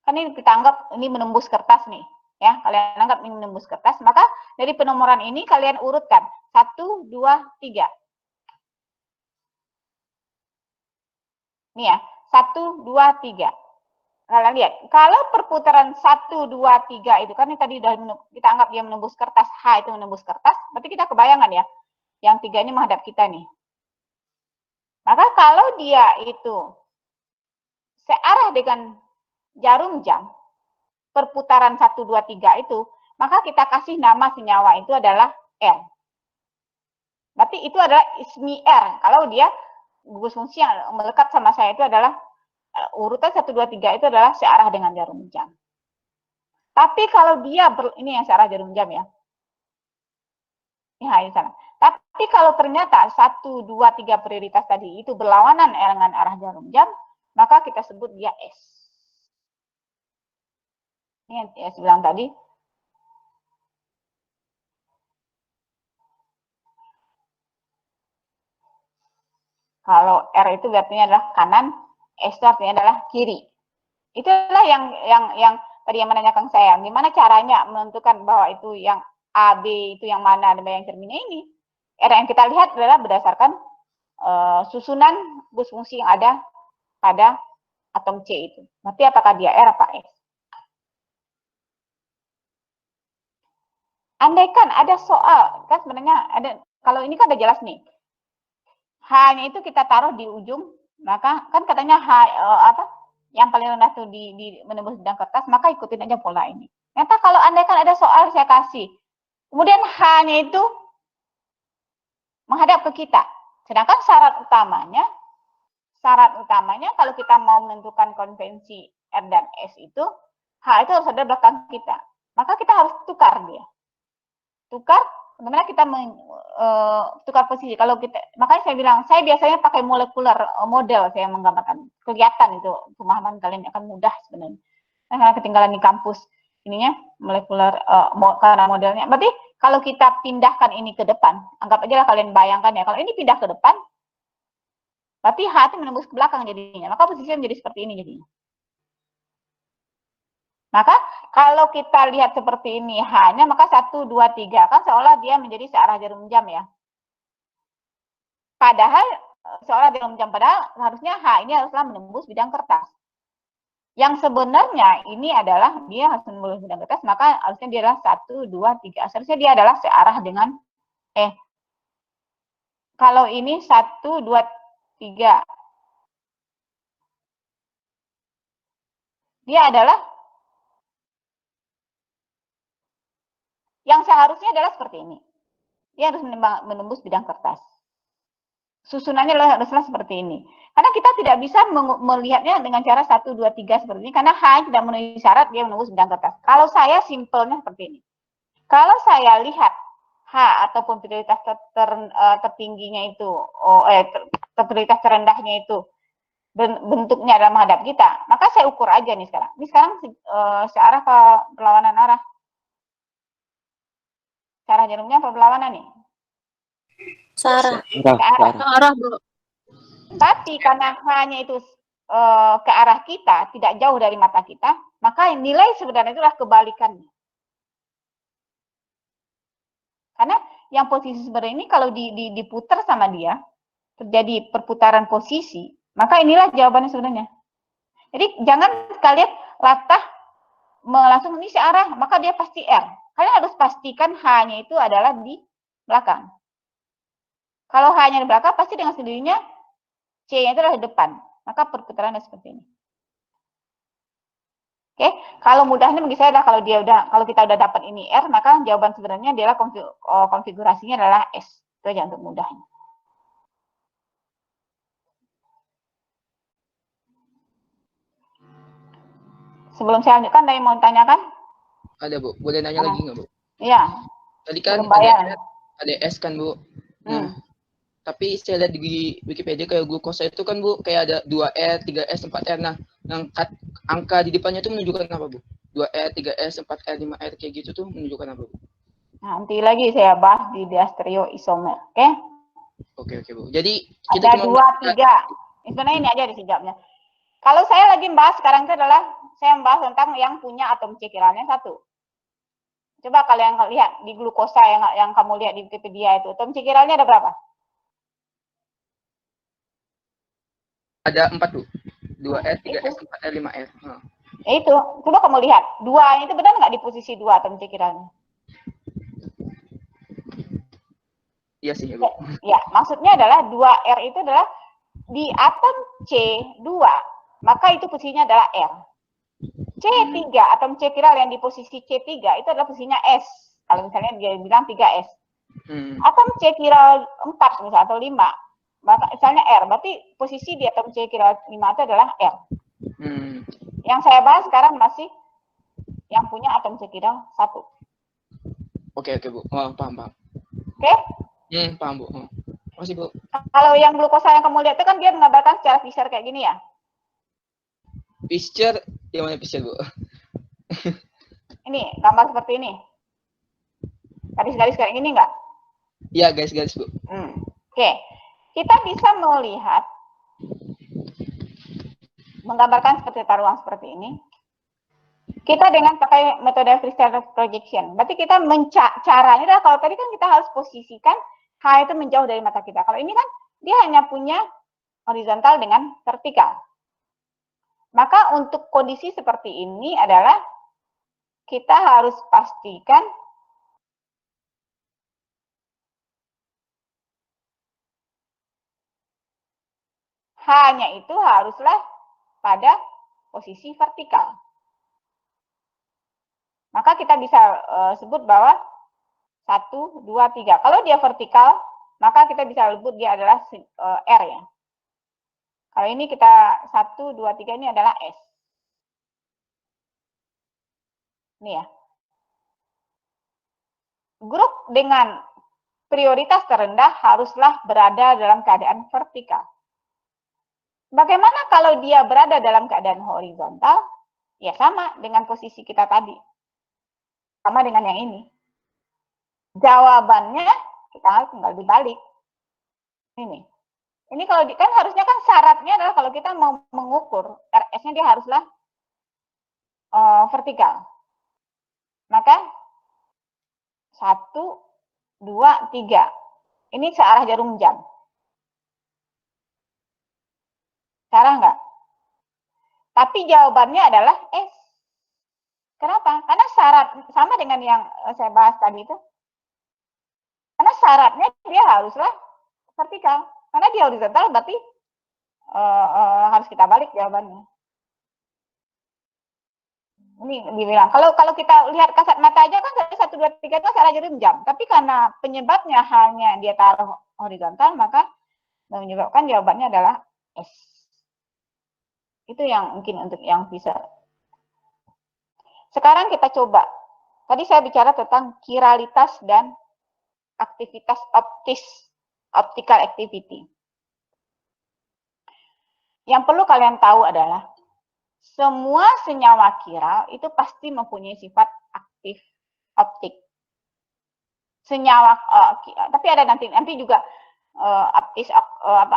kan ini kita anggap ini menembus kertas nih, ya kalian anggap ini menembus kertas, maka dari penomoran ini kalian urutkan 1, 2, 3. Nih ya, 1, 2, 3. Kalian lihat, kalau perputaran 1, 2, 3 itu kan ini tadi udah kita anggap dia menembus kertas, H itu menembus kertas, berarti kita kebayangan ya, yang 3 ini menghadap kita nih. Maka kalau dia itu searah dengan jarum jam, perputaran 1, 2, 3 itu, maka kita kasih nama senyawa itu adalah R. Berarti itu adalah ismi R. Kalau dia gugus fungsi yang melekat sama saya itu adalah urutan 1, 2, 3 itu adalah searah dengan jarum jam. Tapi kalau dia ini yang searah jarum jam ya. Ini sana. Tapi kalau ternyata 1, 2, 3 prioritas tadi itu berlawanan dengan arah jarum jam, maka kita sebut dia S. Ini yang saya bilang tadi. Kalau R itu artinya adalah kanan, S itu artinya adalah kiri. Itulah yang tadi yang menanyakan saya, gimana caranya menentukan bahwa itu yang A, B itu yang mana dan yang terminnya ini. R yang kita lihat adalah berdasarkan susunan bus fungsi yang ada pada atom C itu. Berarti apakah dia R apa S? Andaikan ada soal, kan sebenarnya ada, kalau ini kan udah jelas nih. H-nya itu kita taruh di ujung, maka kan katanya yang paling rendah tuh di menembus bidang kertas, maka ikutin aja pola ini. Ternyata kalau andaikan ada soal saya kasih, kemudian H-nya itu menghadap ke kita. Sedangkan syarat utamanya kalau kita mau menentukan konvensi R dan S itu, H itu harus ada belakang kita. Maka kita harus tukar dia. Tukar, bagaimana kita tukar posisi. Kalau kita, makanya saya bilang, saya biasanya pakai molekular model saya menggambarkan. Kelihatan itu, pemahaman kalian akan mudah sebenarnya. Karena ketinggalan di kampus, ininya molekular karena modelnya. Berarti kalau kita pindahkan ini ke depan, anggap aja lah kalian bayangkan ya, kalau ini pindah ke depan, berarti H itu menembus ke belakang jadinya. Maka posisinya menjadi seperti ini jadinya. Maka kalau kita lihat seperti ini H-nya, maka 1, 2, 3. Kan seolah dia menjadi searah jarum jam ya. Padahal, seolah jarum jam. Padahal harusnya H ini haruslah menembus bidang kertas. Yang sebenarnya ini adalah dia harus menembus bidang kertas, maka harusnya dia adalah 1, 2, 3. Seharusnya dia adalah searah dengan kalau ini 1, 2, 3. Dia adalah yang seharusnya adalah seperti ini. Dia harus menembus bidang kertas. Susunannya haruslah seperti ini. Karena kita tidak bisa melihatnya dengan cara 1, 2, 3 seperti ini. Karena H tidak memenuhi syarat dia menembus bidang kertas. Kalau saya simpelnya seperti ini. Kalau saya lihat H ataupun prioritas tertingginya itu, prioritas terendahnya itu, bentuknya adalah menghadap kita, maka saya ukur aja nih sekarang. Ini sekarang searah ke berlawanan arah. Searah jarumnya apa berlawanan nih? Sarah. Arah, Bu. Tapi karena H-nya itu ke arah kita, tidak jauh dari mata kita, maka nilai sebenarnya itulah kebalikannya. Karena yang posisi sebenarnya ini kalau diputar sama dia, terjadi perputaran posisi, maka inilah jawabannya sebenarnya. Jadi jangan kalian latah langsung ini searah, maka dia pasti R. Kalian harus pastikan H-nya itu adalah di belakang. Kalau H-nya di belakang, pasti dengan sendirinya C-nya itu adalah di depan. Maka perputarannya seperti ini. Oke, kalau mudahnya bagi saya adalah kalau kita udah dapat ini R, maka jawaban sebenarnya adalah konfigurasinya adalah S. Itu aja untuk mudahnya. Sebelum saya lanjutkan, ada yang mau tanyakan? Ada, Bu. Boleh nanya lagi nggak, Bu? Iya. Tadi kan ada S kan, Bu. Nah, tapi saya lihat di Wikipedia kayak glukosa itu kan, Bu, kayak ada 2R, 3S, 4R. Nah, yang angka di depannya itu menunjukkan apa, Bu? 2R, 3S, 4R, 5R, kayak gitu tuh menunjukkan apa, Bu? Nanti lagi saya bahas di diastereoisomer, oke? Oke, Bu. Jadi, kita ada 2, 3. Sebenarnya ini aja dijawabnya. Kalau saya lagi membahas sekarang itu adalah, saya membahas tentang yang punya atom C kiralnya 1. Coba kalian lihat di glukosa yang kamu lihat di Wikipedia itu, atom C kiralnya ada berapa? Ada 4, Bu. 2R, 3S, 4R, 5R. Itu, coba kamu lihat. 2 itu benar nggak di posisi 2 atom C kiralnya? Iya sih, Bu. Ya, maksudnya adalah 2R itu adalah di atom C2, maka itu posisinya adalah R. C3, atom C kiral yang di posisi C3 itu adalah posisinya S. Kalau misalnya dia bilang 3S. Atom C kiral 4 misalnya atau 5, maka misalnya R, berarti posisi di atom C kiral 5 itu adalah R. Yang saya bahas sekarang masih yang punya atom C kiral 1. Oke, Bu. Oh, paham. Oke? Paham, Bu. Masih, Bu. Kalau yang glukosa yang kamu lihat itu kan dia menggambarkan secara Fischer kayak gini ya? Fischer, yang mana Fischer, Bu? Ini gambar seperti ini. Garis-garis kayak gini nggak? Iya, garis-garis, Bu. Oke. Kita bisa melihat menggambarkan seperti tata ruang seperti ini. Kita dengan pakai metode freestyle projection. Berarti kita caranya adalah kalau tadi kan kita harus posisikan H itu menjauh dari mata kita. Kalau ini kan dia hanya punya horizontal dengan vertikal. Maka untuk kondisi seperti ini adalah kita harus pastikan H-nya itu haruslah pada posisi vertikal. Maka kita bisa sebut bahwa 1, 2, 3. Kalau dia vertikal, maka kita bisa sebut dia adalah R ya. Kalau ini kita 1, 2, 3 ini adalah S. Ini ya. Grup dengan prioritas terendah haruslah berada dalam keadaan vertikal. Bagaimana kalau dia berada dalam keadaan horizontal? Ya sama dengan posisi kita tadi. Sama dengan yang ini. Jawabannya kita tinggal dibalik. Ini. Ini kalau kan harusnya kan syaratnya adalah kalau kita mau mengukur RS-nya dia haruslah vertikal. Maka 1, 2, 3. Ini searah jarum jam. Salah nggak? Tapi jawabannya adalah S. Kenapa? Karena syarat sama dengan yang saya bahas tadi itu. Karena syaratnya dia haruslah vertikal. Karena dia horizontal berarti harus kita balik jawabannya. Ini dibilang. Kalau kita lihat kasat mata aja kan 1, 2, 3 itu searah jarum jam. Tapi karena penyebabnya hanya dia taruh horizontal, maka menyebabkan jawabannya adalah S. Itu yang mungkin untuk yang bisa. Sekarang kita coba. Tadi saya bicara tentang kiralitas dan aktivitas optical activity. Yang perlu kalian tahu adalah semua senyawa kiral itu pasti mempunyai sifat aktif optik. Senyawa tapi ada nanti juga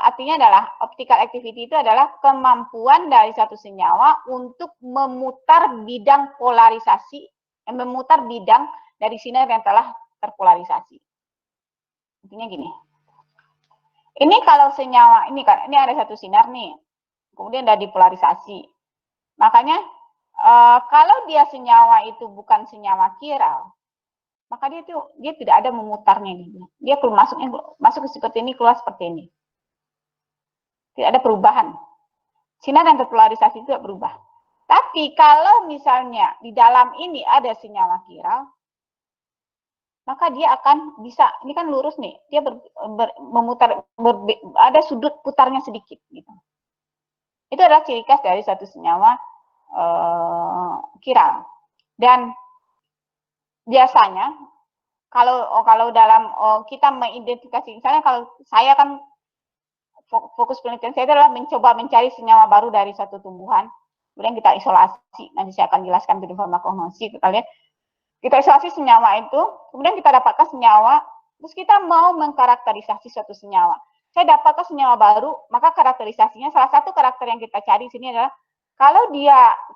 artinya adalah optical activity itu adalah kemampuan dari satu senyawa untuk memutar bidang polarisasi, memutar bidang dari sinar yang telah terpolarisasi. Intinya gini. Ini kalau senyawa ini kan ini ada satu sinar nih, kemudian sudah dipolarisasi. Makanya kalau dia senyawa itu bukan senyawa kiral, maka dia tidak ada memutarnya nih. Dia masuk seperti ini, keluar seperti ini. Tidak ada perubahan. Sinar yang terpolarisasi itu tidak berubah. Tapi kalau misalnya di dalam ini ada senyawa kiral, maka dia akan bisa, ini kan lurus nih, dia memutar, ada sudut putarnya sedikit. Gitu. Itu adalah ciri khas dari satu senyawa kiral. Dan biasanya kalau dalam kita mengidentifikasi, misalnya kalau saya kan fokus penelitian saya adalah mencoba mencari senyawa baru dari satu tumbuhan, kemudian kita isolasi. Nanti saya akan jelaskan di farmakognosi ke kalian. Kita isolasi senyawa itu, kemudian kita dapatkan senyawa, terus kita mau mengkarakterisasi suatu senyawa. Saya dapatkan senyawa baru, maka karakterisasinya salah satu karakter yang kita cari di sini adalah kalau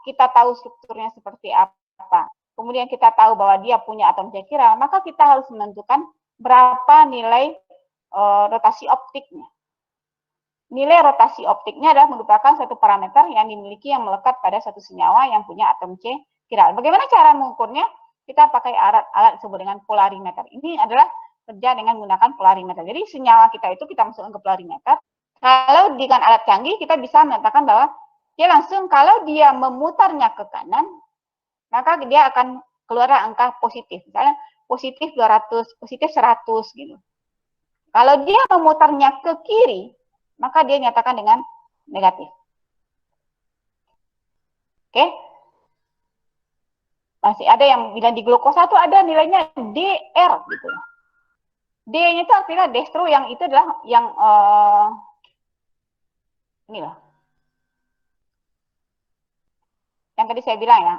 kita tahu strukturnya seperti apa, kemudian kita tahu bahwa dia punya atom kiral, maka kita harus menentukan berapa nilai rotasi optiknya. Nilai rotasi optiknya adalah merupakan satu parameter yang dimiliki yang melekat pada satu senyawa yang punya atom C kiral. Bagaimana cara mengukurnya? Kita pakai alat disebut dengan polarimeter. Ini adalah kerja dengan menggunakan polarimeter. Jadi senyawa kita itu kita masukkan ke polarimeter. Kalau dengan alat canggih kita bisa mengatakan bahwa dia langsung kalau dia memutarnya ke kanan, maka dia akan keluar angka positif. Misalnya positif 200, positif 100 gitu. Kalau dia memutarnya ke kiri, maka dia nyatakan dengan negatif. Oke? Masih ada yang bilang di glukosa itu ada nilainya DR gitu. D-nya itu artinya destro, yang itu adalah yang inilah. Yang tadi saya bilang ya.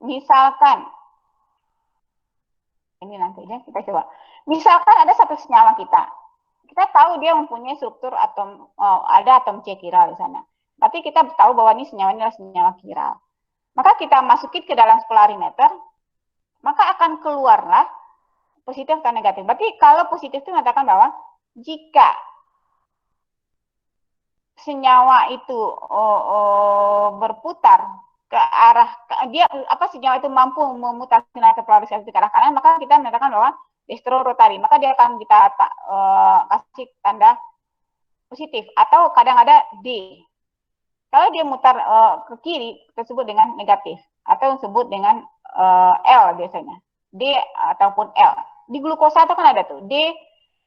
Misalkan ini nantinya kita coba. Misalkan ada satu senyawa kita tahu dia mempunyai struktur atom, ada atom C chiral di sana. Tapi kita tahu bahwa ini senyawa adalah senyawa chiral. Maka kita masukin ke dalam polarimeter, maka akan keluarlah positif atau negatif. Berarti kalau positif itu mengatakan bahwa jika senyawa itu berputar ke arah senyawa itu mampu memutar sinar polarisasi ke arah kanan, maka kita mengatakan bahwa dextrorotary, maka dia akan kita kasih tanda positif, atau kadang ada D. Kalau dia mutar ke kiri, tersebut dengan negatif, atau disebut dengan L biasanya, D ataupun L. Di glukosa itu kan ada tuh D,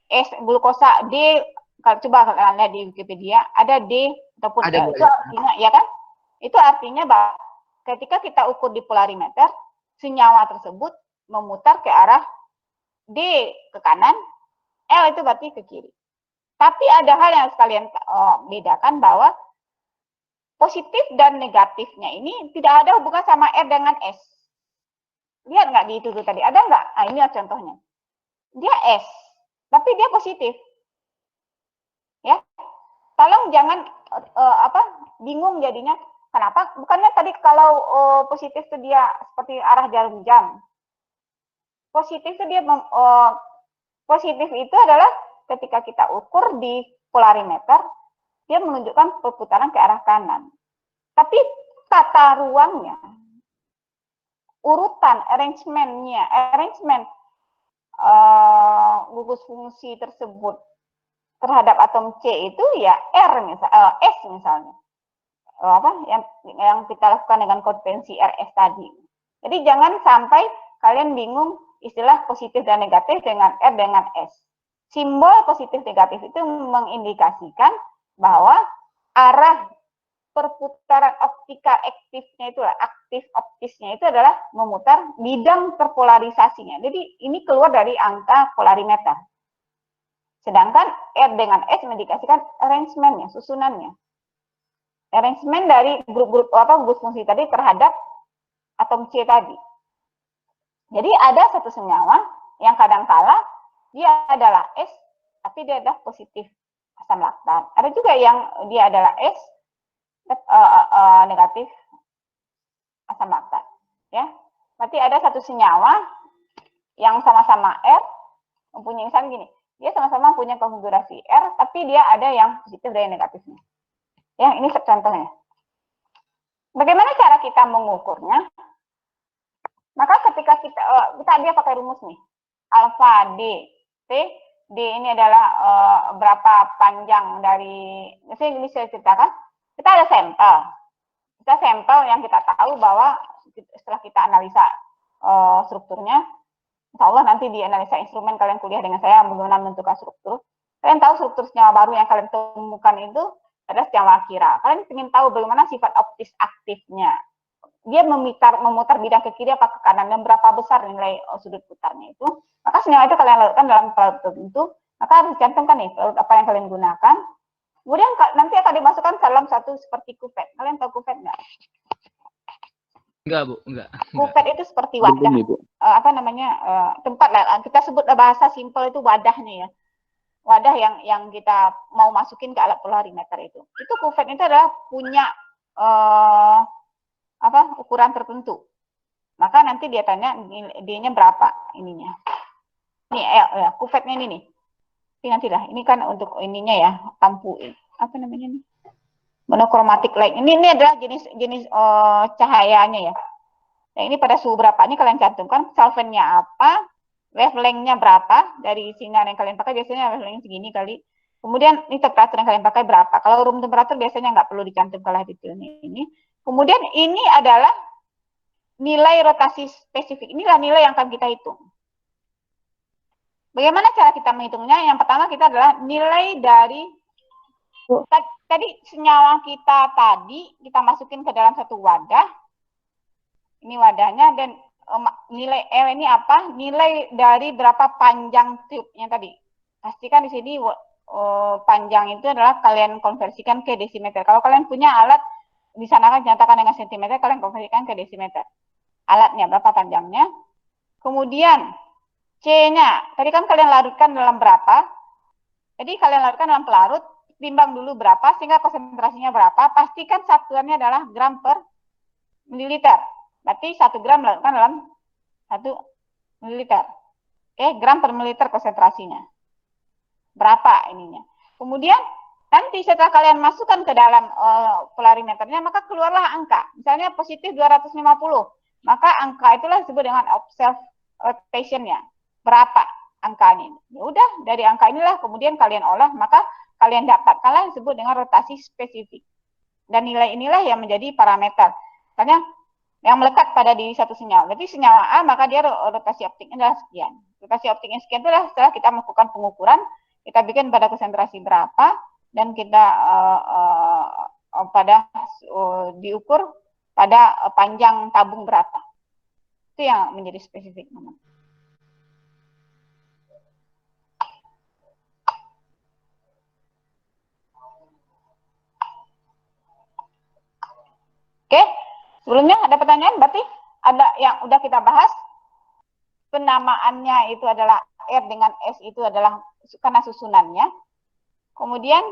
S, glukosa D. Kalau coba kalian lihat di Wikipedia, ada D ataupun ada L. Itu artinya, ya kan? Itu artinya bahwa ketika kita ukur di polarimeter, senyawa tersebut memutar ke arah D ke kanan, L itu berarti ke kiri. Tapi ada hal yang sekalian bedakan bahwa positif dan negatifnya ini tidak ada hubungan sama R dengan S. Lihat nggak di itu tadi? Ada nggak? Nah, ini contohnya. Dia S, tapi dia positif. Ya, tolong jangan bingung jadinya. Kenapa? Bukannya tadi kalau positif itu dia seperti arah jarum jam. Positif itu dia positif itu adalah ketika kita ukur di polarimeter, dia menunjukkan perputaran ke arah kanan. Tapi tata ruangnya, urutan, arrangement gugus fungsi tersebut terhadap atom C itu ya S misalnya. Yang kita lakukan dengan konvensi RS tadi. Jadi jangan sampai kalian bingung istilah positif dan negatif dengan R dengan S. Simbol positif negatif itu mengindikasikan bahwa arah perputaran optika aktifnya itulah, aktif optisnya itu adalah memutar bidang terpolarisasinya. Jadi ini keluar dari angka polarimeter. Sedangkan R dengan S mengindikasikan arrangementnya, susunannya. Arrangement dari grup-grup gugus fungsi tadi terhadap atom C tadi. Jadi ada satu senyawa yang kadangkala dia adalah S, tapi dia adalah positif asam laktat. Ada juga yang dia adalah S, negatif asam laktat. Ya, berarti ada satu senyawa yang sama-sama R, mempunyai misalnya gini, dia sama-sama punya konfigurasi R, tapi dia ada yang positif dan yang negatifnya. Ya, ini contohnya. Bagaimana cara kita mengukurnya? Maka ketika kita dia pakai rumus nih, alfa D, T, D ini adalah berapa panjang dari, misalnya ini saya ceritakan, kita ada sampel. Kita sampel yang kita tahu bahwa setelah kita analisa strukturnya, insya Allah nanti di analisa instrumen kalian kuliah dengan saya bagaimana menentukan struktur. Kalian tahu struktur senyawa baru yang kalian temukan itu adalah senyawa chiral. Kalian ingin tahu bagaimana sifat optis aktifnya. Dia memutar bidang ke kiri apa ke kanan dan berapa besar nilai sudut putarnya itu. Maka senyawa itu kalian lakukan dalam pelarut tertentu. Maka harus dicantumkan nih pelarut apa yang kalian gunakan. Kemudian nanti akan dimasukkan dalam satu seperti kuvet. Kalian tahu kuvet nggak? Enggak, Bu. Enggak. Kuvet itu seperti wadah. Tempat lah. Kita sebut bahasa simpel itu wadahnya ya. Wadah yang kita mau masukin ke alat polarimeter itu. Itu kuvet itu adalah punya ukuran tertentu. Maka nanti dia tanya D-nya berapa ininya. Ini kuvetnya ini nih. Ini nantilah. Ini kan untuk ininya ya, lampu apa namanya nih? Monokromatik light. Ini adalah jenis cahayanya ya. Nah, ini pada suhu berapa? Ini kalian cantumkan solventnya apa, wavelength-nya berapa dari sinar yang kalian pakai, biasanya wavelength segini kali. Kemudian ini temperatur yang kalian pakai berapa. Kalau room temperatur biasanya nggak perlu dicantum kalah detailnya ini. Kemudian ini adalah nilai rotasi spesifik. Inilah nilai yang akan kita hitung. Bagaimana cara kita menghitungnya? Yang pertama kita adalah nilai dari tadi senyawa kita tadi kita masukin ke dalam satu wadah. Ini wadahnya dan nilai L ini apa? Nilai dari berapa panjang tube-nya tadi. Pastikan di sini panjang itu adalah kalian konversikan ke desimeter. Kalau kalian punya alat di sana kan dinyatakan dengan sentimeter, kalian konversikan ke desimeter. Alatnya berapa panjangnya? Kemudian C-nya, tadi kan kalian larutkan dalam berapa? Jadi kalian larutkan dalam pelarut, timbang dulu berapa, sehingga konsentrasinya berapa, pastikan satuannya adalah gram per mililiter. Berarti 1 gram larutkan dalam 1 mililiter. Oke, gram per mililiter konsentrasinya. Berapa ininya. Kemudian, nanti setelah kalian masukkan ke dalam polarimeternya, maka keluarlah angka. Misalnya positif 250. Maka angka itulah disebut dengan observation-nya. Berapa angkanya? Ya udah, dari angka inilah kemudian kalian olah, maka kalian dapatkanlah yang disebut dengan rotasi spesifik. Dan nilai inilah yang menjadi parameter. Karena yang melekat pada diri satu senyawa. Berarti senyawa A, maka dia rotasi optiknya adalah sekian. Rotasi optiknya sekian itu adalah setelah kita melakukan pengukuran, kita bikin pada konsentrasi berapa, dan kita diukur pada panjang tabung berapa. Itu yang menjadi spesifik. Oke, sebelumnya ada pertanyaan? Berarti ada yang udah kita bahas, penamaannya itu adalah R dengan S itu adalah karena susunannya. Kemudian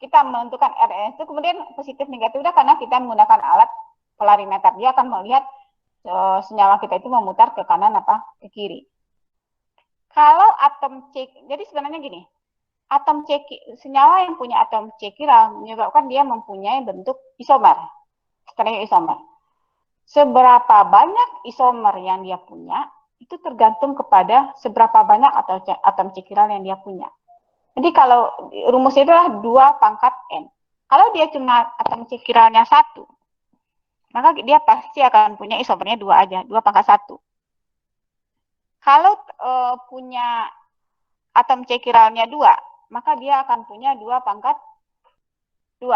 kita menentukan RS itu, kemudian positif negatif udah karena kita menggunakan alat polarimeter. Dia akan melihat senyawa kita itu memutar ke kanan apa ke kiri. Kalau atom C, jadi sebenarnya gini, atom C, senyawa yang punya atom C kiral menyebabkan dia mempunyai bentuk isomer, stereoisomer. Seberapa banyak isomer yang dia punya, itu tergantung kepada seberapa banyak atom C kiral yang dia punya. Jadi kalau rumus itu adalah 2 pangkat N. Kalau dia cuma atom C kiralnya 1, maka dia pasti akan punya isomernya 2 aja, 2 pangkat 1. Kalau punya atom C kiralnya 2, maka dia akan punya 2 pangkat 2.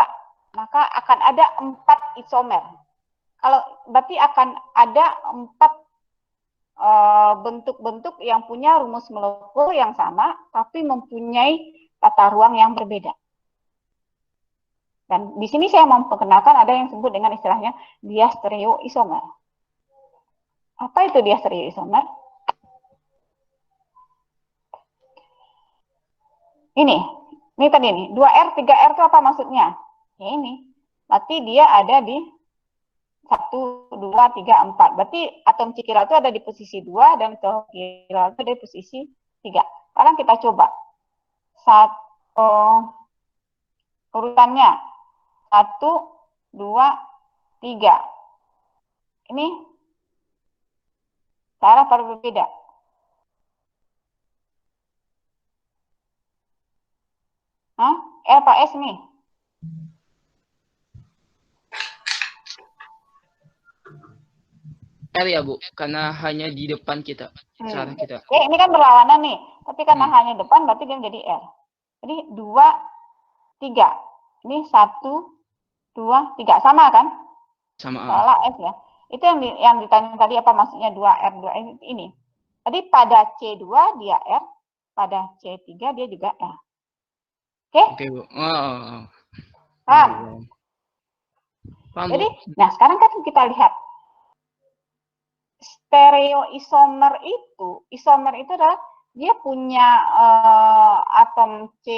Maka akan ada 4 isomer. Kalau berarti akan ada 4 bentuk-bentuk yang punya rumus molekul yang sama, tapi mempunyai tata ruang yang berbeda. Dan di sini saya memperkenalkan ada yang disebut dengan istilahnya diastereoisomer. Apa itu diastereoisomer? Ini tadi nih, 2R, 3R itu apa maksudnya? Ya ini, berarti dia ada di 1, 2, 3, 4. Berarti atom C kiral itu ada di posisi 2 dan atom kiral itu ada di posisi 3. Sekarang kita coba. Urutannya 1, 2, 3. Ini cara berbeda. R apa S nih? R ya Bu, karena hanya di depan kita, cara kita. Oke, ini kan berlawanan nih, tapi karena hanya depan berarti dia menjadi R. Jadi 2, 3. Ini 1, 2, 3. Sama kan? Sama. Soalnya S ya. Itu yang ditanya tadi apa maksudnya 2R, 2S ini. Jadi pada C2 dia R, pada C3 dia juga R. Oke? Bu. Paham? Paham, Jadi, Bu. nah sekarang kan kita lihat stereoisomer itu adalah dia punya atom C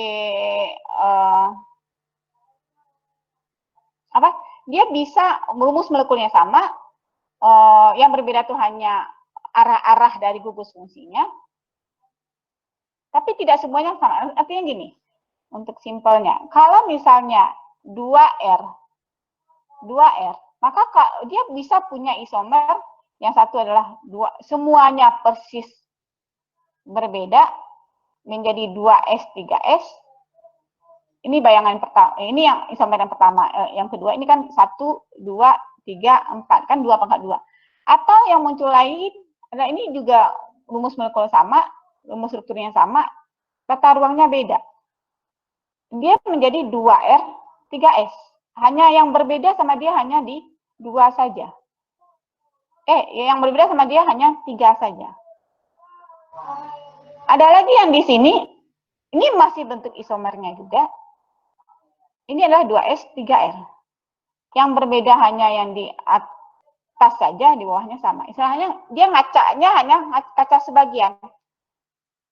dia bisa rumus molekulnya sama, yang berbeda tuh hanya arah-arah dari gugus fungsinya, tapi tidak semuanya sama. Artinya gini, untuk simpelnya, kalau misalnya 2R, maka dia bisa punya isomer yang satu adalah 2, semuanya persis berbeda menjadi 2S, 3S. Ini bayangan pertama, ini yang isomer yang pertama. Yang kedua ini kan 1, 2, 3, 4, kan 2 pangkat 2. Atau yang muncul lain, nah ini juga rumus molekul sama, rumus strukturnya sama, tata ruangnya beda. Dia menjadi 2R, 3S. Hanya yang berbeda sama dia hanya di 2 saja. Yang berbeda sama dia hanya 3 saja. Ada lagi yang di sini, ini masih bentuk isomernya juga. Ini adalah 2S, 3R. Yang berbeda hanya yang di atas saja, di bawahnya sama. Istilahnya dia ngacanya hanya kaca sebagian.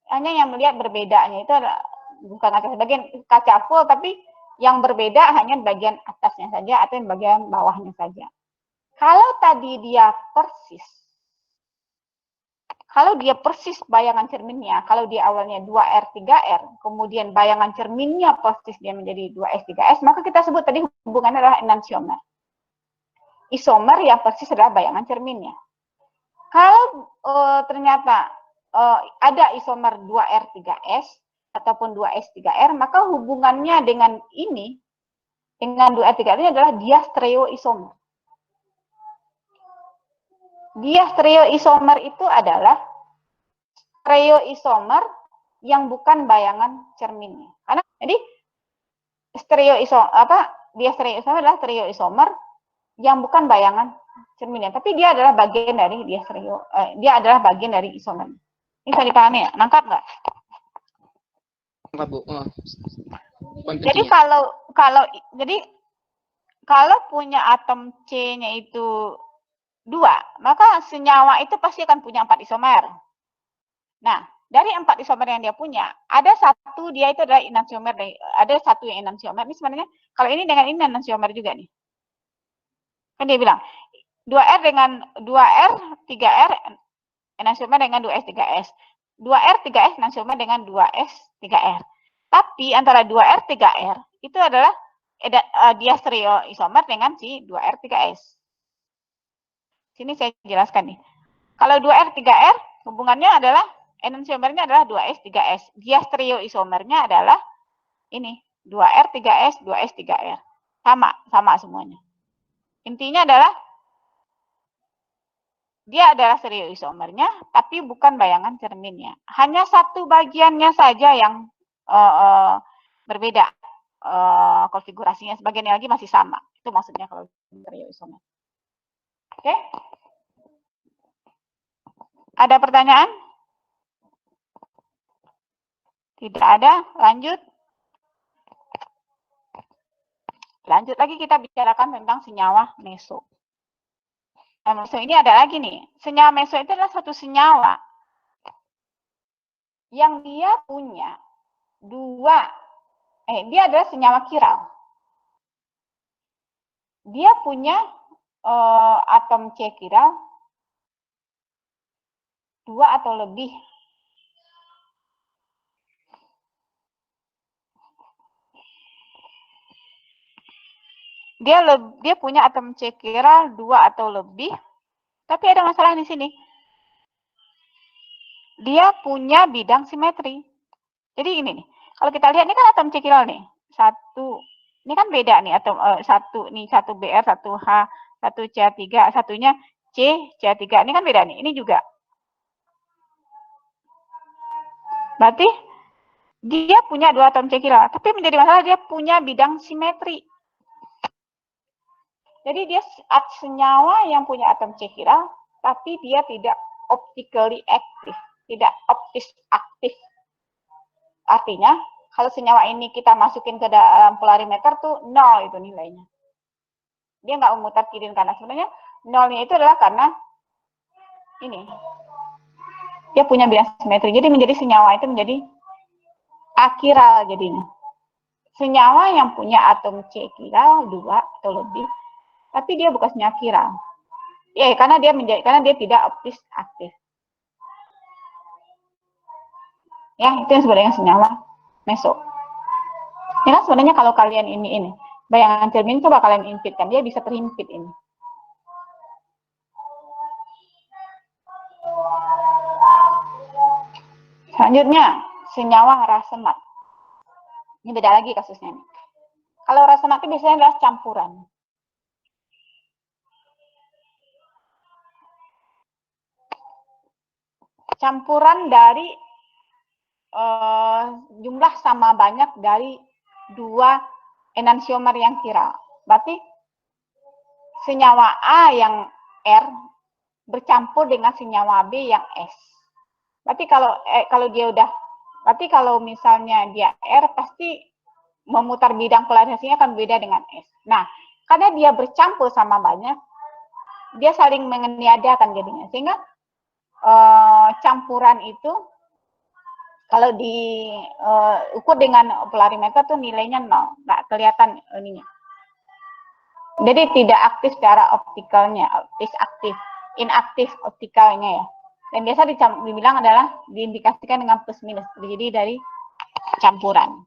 Hanya yang melihat berbedanya itu adalah, bukan kaca sebagian, kaca full, tapi yang berbeda hanya bagian atasnya saja atau yang bagian bawahnya saja. Kalau tadi dia persis, kalau dia persis bayangan cerminnya, kalau dia awalnya 2R, 3R, kemudian bayangan cerminnya persis dia menjadi 2S, 3S, maka kita sebut tadi hubungannya adalah enantiomer. Isomer yang persis adalah bayangan cerminnya. Kalau ternyata ada isomer 2R, 3S, ataupun 2S, 3R, maka hubungannya dengan ini, dengan 2R, 3R ini adalah diastereoisomer. Diastereoisomer itu adalah stereoisomer yang bukan bayangan cerminnya. Karena jadi diastereoisomer adalah stereoisomer yang bukan bayangan cerminnya, tapi dia adalah bagian dari dia adalah bagian dari isomer. Ini bisa dipahami ya? Nangkap nggak? Nangkap, Bu. Jadi kalau punya atom C-nya itu 2, maka senyawa itu pasti akan punya 4 isomer. Nah, dari 4 isomer yang dia punya, ada satu dia itu adalah enantiomer, ada satu yang enantiomer. Ini sebenarnya kalau ini dengan ini enantiomer juga nih. Kan dia bilang 2R dengan 2R, 3R enantiomer dengan 2S, 3S. 2R, 3S enantiomer dengan 2S, 3R. Tapi antara 2R, 3R itu adalah diastereoisomer dengan si 2R, 3S. Sini saya jelaskan nih. Kalau 2R, 3R, hubungannya adalah enantiomernya adalah 2S, 3S. Diastereoisomernya adalah ini, 2R, 3S, 2S, 3R. Sama semuanya. Intinya adalah dia adalah stereoisomernya, tapi bukan bayangan cerminnya. Hanya satu bagiannya saja yang berbeda konfigurasinya. Sebagiannya lagi masih sama. Itu maksudnya kalau stereoisomer. Oke? Ada pertanyaan? Tidak ada. Lanjut. Lanjut lagi kita bicarakan tentang senyawa meso. Nah, meso ini ada lagi nih. Senyawa meso itu adalah satu senyawa yang dia punya dia adalah senyawa kiral. Dia punya atom C kiral 2 atau lebih. Dia punya atom C kiral 2 atau lebih, tapi ada masalah di sini. Dia punya bidang simetri. Jadi ini nih, kalau kita lihat ini kan atom C kiral nih, 1. Ini kan beda nih atom 1 nih, 1 Br, 1 H, 1 CH3, satunya C, CH3. Ini kan beda nih. Ini juga. Berarti dia punya 2 atom C kiral, tapi menjadi masalah dia punya bidang simetri. Jadi dia senyawa yang punya atom C kiral, tapi dia tidak optically active, tidak optis aktif. Artinya, kalau senyawa ini kita masukin ke dalam polarimeter tuh 0 itu nilainya. Dia nggak memutar kiri dan kanan. Sebenarnya 0-nya itu adalah karena ini. Dia punya bidang simetri. Jadi menjadi senyawa itu menjadi akiral jadinya. Senyawa yang punya atom C kiral 2 atau lebih, tapi dia bukan senyawa kiral. Ya, karena dia tidak optis aktif. Ya, itu yang sebenarnya senyawa meso. Ya kan sebenarnya kalau kalian ini bayangan cermin coba kalian impitkan, dia bisa terhimpit ini. Selanjutnya, senyawa rasenat. Ini beda lagi kasusnya. Kalau rasenat itu biasanya adalah campuran. Campuran dari jumlah sama banyak dari 2 enantiomer yang kiral. Berarti senyawa A yang R bercampur dengan senyawa B yang S. Berarti kalau misalnya dia R pasti memutar bidang polarisasinya akan beda dengan S. Nah, karena dia bercampur sama banyak, dia saling meniadakan jadinya, sehingga campuran itu kalau diukur dengan polarimeter tuh nilainya 0, nggak kelihatan ininya. Jadi tidak aktif secara optikalnya, aktif, inaktif optikalnya ya. Dan biasa dibilang adalah diindikasikan dengan plus minus, terjadi dari campuran.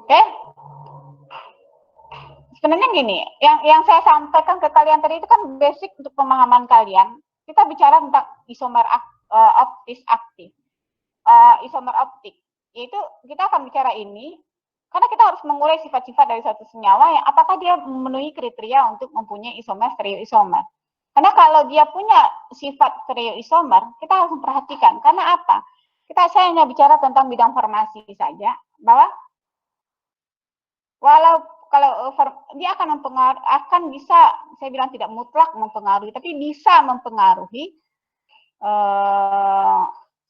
Oke? Sebenarnya gini, yang saya sampaikan ke kalian tadi itu kan basic untuk pemahaman kalian. Kita bicara tentang isomer optis aktif, isomer optik. Yaitu kita akan bicara ini karena kita harus mengurai sifat-sifat dari suatu senyawa yang apakah dia memenuhi kriteria untuk mempunyai isomer stereoisomer. Karena kalau dia punya sifat stereoisomer, kita harus memperhatikan. Karena apa? Saya hanya bicara tentang bidang farmasi saja, bahwa kalau dia akan mempengaruhi, akan bisa, saya bilang tidak mutlak mempengaruhi, tapi bisa mempengaruhi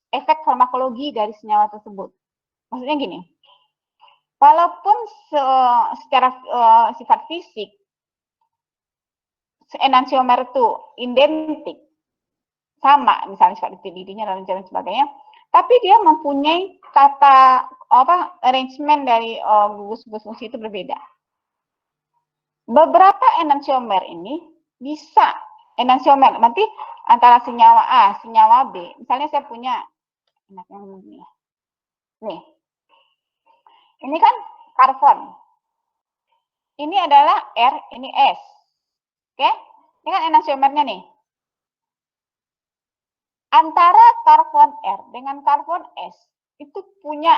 efek farmakologi dari senyawa tersebut. Maksudnya gini, walaupun secara sifat fisik enantiomer itu identik sama, misalnya sifat lipidnya dan lain sebagainya, tapi dia mempunyai tata arrangement dari gugus-gugus fungsi itu berbeda. Beberapa enantiomer ini bisa enantiomer nanti antara senyawa A, senyawa B. Misalnya saya punya nih. Ini kan karbon. Ini adalah R, ini S. Oke? Ini kan enantiomernya nih. Antara karbon R dengan karbon S itu punya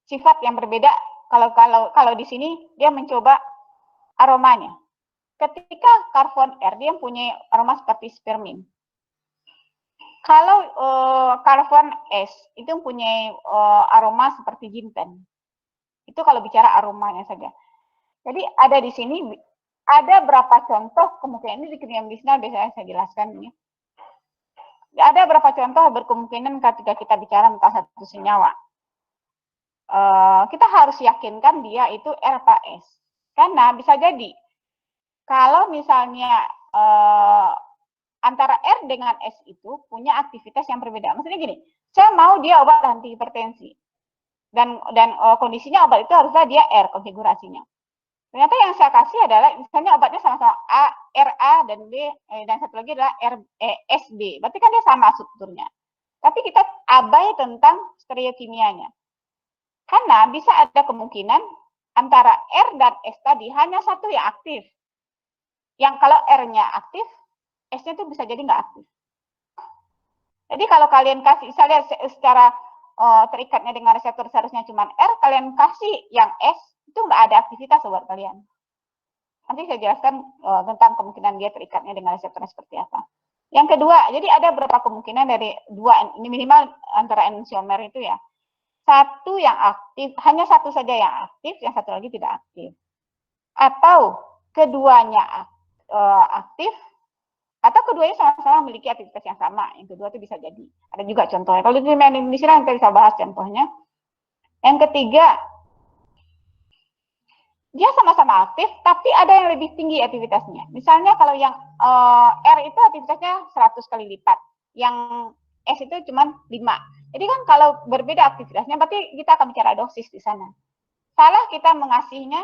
sifat yang berbeda. Kalau di sini dia mencoba aromanya. Ketika karbon R dia punya aroma seperti spermin. Kalau karbon S itu punya aroma seperti jinten. Itu kalau bicara aromanya saja. Jadi ada di sini ada berapa contoh kemungkinan ini di kimia medisinal biasanya saya jelaskan ini. Ada berapa contoh berkemungkinan ketika kita bicara tentang satu senyawa. Kita harus yakinkan dia itu R atau S. Karena bisa jadi kalau misalnya antara R dengan S itu punya aktivitas yang berbeda. Maksudnya gini, saya mau dia obat anti hipertensi. Dan kondisinya obat itu harusnya dia R konfigurasinya. Ternyata yang saya kasih adalah misalnya obatnya sama-sama A, RA dan B, dan satu lagi adalah SB. Berarti kan dia sama strukturnya. Tapi kita abai tentang stereokimianya. Karena bisa ada kemungkinan antara R dan S tadi hanya satu yang aktif. Yang kalau R-nya aktif, S-nya itu bisa jadi nggak aktif. Jadi kalau kalian kasih, misalnya secara terikatnya dengan reseptor seharusnya cuma R, kalian kasih yang S, itu nggak ada aktivitas buat kalian. Nanti saya jelaskan tentang kemungkinan dia terikatnya dengan reseptornya seperti apa. Yang kedua, jadi ada beberapa kemungkinan dari dua, ini minimal antara enantiomer itu ya. Satu yang aktif, hanya satu saja yang aktif, yang satu lagi tidak aktif. Atau keduanya aktif, atau keduanya sama-sama memiliki aktivitas yang sama. Yang kedua itu bisa jadi. Ada juga contohnya. Kalau di Indonesia kita bisa bahas contohnya. Yang ketiga, dia sama-sama aktif, tapi ada yang lebih tinggi aktivitasnya. Misalnya kalau yang R itu aktivitasnya 100 kali lipat. Yang S itu cuma 5. Jadi kan kalau berbeda aktivitasnya, berarti kita akan bicara dosis di sana. Salah kita mengasihnya,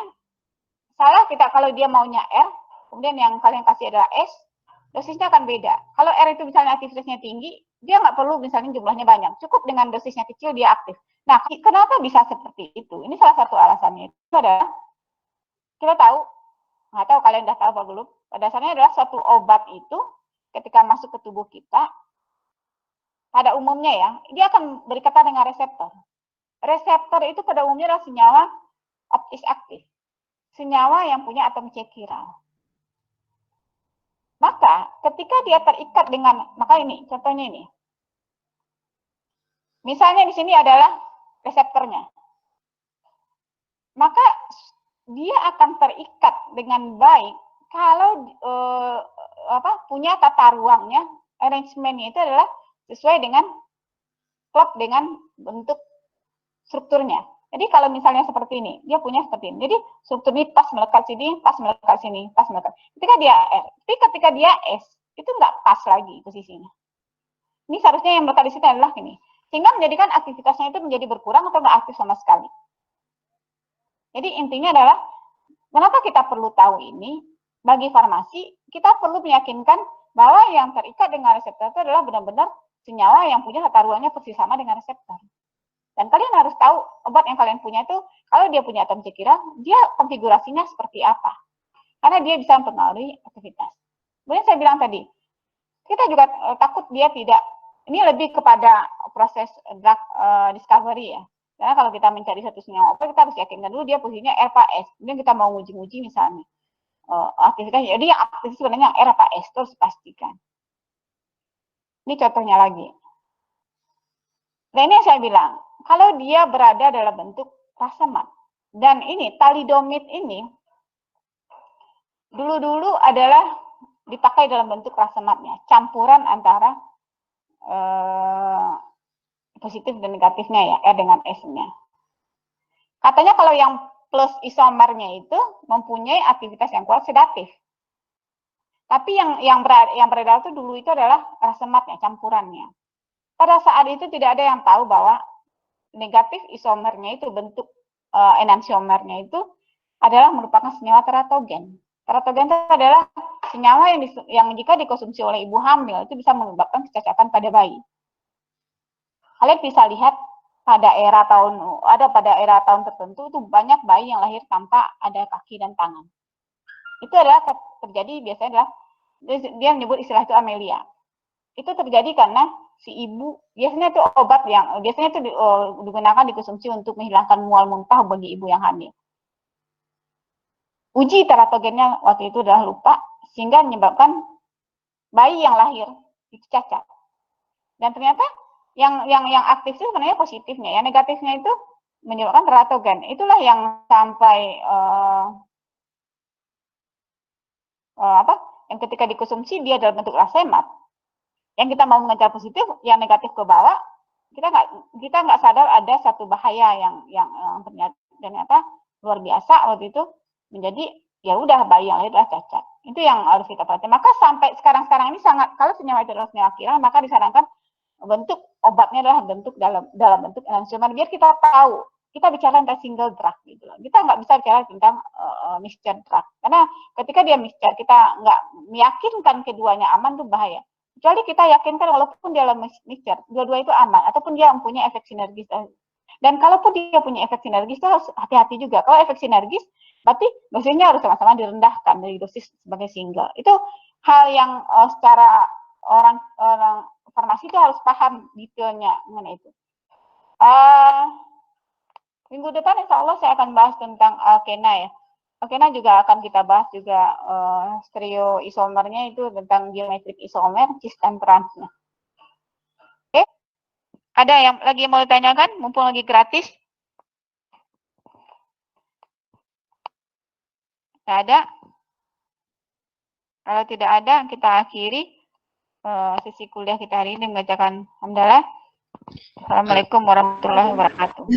salah kita kalau dia maunya R, kemudian yang kalian kasih adalah S, dosisnya akan beda. Kalau R itu misalnya aktivitasnya tinggi, dia nggak perlu misalnya jumlahnya banyak. Cukup dengan dosisnya kecil, dia aktif. Nah, kenapa bisa seperti itu? Ini salah satu alasannya. Itu adalah, kita tahu, nggak tahu kalian udah tahu apa belum, pada dasarnya adalah suatu obat itu, ketika masuk ke tubuh kita, pada umumnya ya, dia akan berikatan dengan reseptor. Reseptor itu pada umumnya adalah senyawa optis aktif. Senyawa yang punya atom C chiral. Maka ketika dia terikat dengan, maka ini, contohnya ini. Misalnya di sini adalah reseptornya. Maka dia akan terikat dengan baik kalau punya tata ruangnya, arrangementnya itu adalah sesuai dengan klop dengan bentuk strukturnya. Jadi kalau misalnya seperti ini, dia punya seperti ini. Jadi struktur ini pas melekat sini, pas melekat sini, pas melekat. Ketika dia R, tapi ketika dia S, itu nggak pas lagi posisinya. Ini seharusnya yang melekat di sini adalah ini. Sehingga menjadikan aktivitasnya itu menjadi berkurang atau nggak aktif sama sekali. Jadi intinya adalah, kenapa kita perlu tahu ini? Bagi farmasi, kita perlu meyakinkan bahwa yang terikat dengan reseptor itu adalah benar-benar senyawa yang punya tata ruangnya persis sama dengan reseptor. Dan kalian harus tahu obat yang kalian punya itu, kalau dia punya atom C kira, dia konfigurasinya seperti apa. Karena dia bisa mempengaruhi aktivitas. Kemudian saya bilang tadi, kita juga takut dia tidak, ini lebih kepada proses drug discovery ya. Karena kalau kita mencari satu senyawa obat, kita harus yakinkan dulu dia posisinya R apa S. Kemudian kita mau nguji-nguji misalnya aktivitasnya, jadi yang aktif sebenarnya R apa S, terus pastikan. Ini contohnya lagi. Nah ini yang saya bilang, kalau dia berada dalam bentuk rasemat, dan ini talidomid ini dulu-dulu adalah dipakai dalam bentuk rasematnya, campuran antara positif dan negatifnya ya, R dengan S-nya. Katanya kalau yang plus isomernya itu mempunyai aktivitas yang kuat sedatif. Tapi yang beredar itu dulu itu adalah rasematnya, campurannya. Pada saat itu tidak ada yang tahu bahwa negatif isomernya itu bentuk enantiomernya itu adalah merupakan senyawa teratogen. Teratogen itu adalah senyawa yang jika dikonsumsi oleh ibu hamil itu bisa menyebabkan kecacatan pada bayi. Kalian bisa lihat pada era tahun tertentu itu banyak bayi yang lahir tanpa ada kaki dan tangan. Itu adalah terjadi biasanya adalah dia menyebut istilah itu amelia. Itu terjadi karena si ibu biasanya itu obat yang biasanya itu digunakan dikonsumsi untuk menghilangkan mual muntah bagi ibu yang hamil. Uji teratogennya waktu itu adalah lupa sehingga menyebabkan bayi yang lahir itu cacat. Dan ternyata yang aktif itu sebenarnya positifnya, yang negatifnya itu menyebabkan teratogen. Itulah yang sampai yang ketika dikonsumsi dia dalam bentuk rasemat. Yang kita mau mengejar positif, yang negatif ke bawah, kita nggak sadar ada satu bahaya yang ternyata luar biasa waktu itu menjadi ya udah bayi yang lahir adalah cacat. Itu yang harus kita perhatikan. Maka sampai sekarang ini sangat, kalau senyawa itu adalah senyawa kiral, maka disarankan bentuk obatnya adalah bentuk dalam bentuk enantiomer biar kita tahu. Kita bicara tentang single drug gitu loh. Kita nggak bisa bicara tentang mixture drug. Karena ketika dia mixture, kita nggak meyakinkan keduanya aman, itu bahaya. Kecuali kita yakinkan walaupun dia dalam mixture, dua-dua itu aman, ataupun dia mempunyai efek sinergis. Dan kalaupun dia punya efek sinergis, itu harus hati-hati juga. Kalau efek sinergis, berarti dosisnya harus sama-sama direndahkan dari dosis sebagai single. Itu hal yang secara orang farmasi itu harus paham detailnya mengenai itu. Minggu depan insya Allah saya akan bahas tentang alkena ya. Alkena juga akan kita bahas juga stereoisomernya itu tentang geometrik isomer, cis dan transnya. Oke, ada yang lagi mau ditanyakan mumpung lagi gratis? Tidak ada. Kalau tidak ada, kita akhiri sesi kuliah kita hari ini mengerjakan hamdalah. Assalamualaikum warahmatullahi wabarakatuh.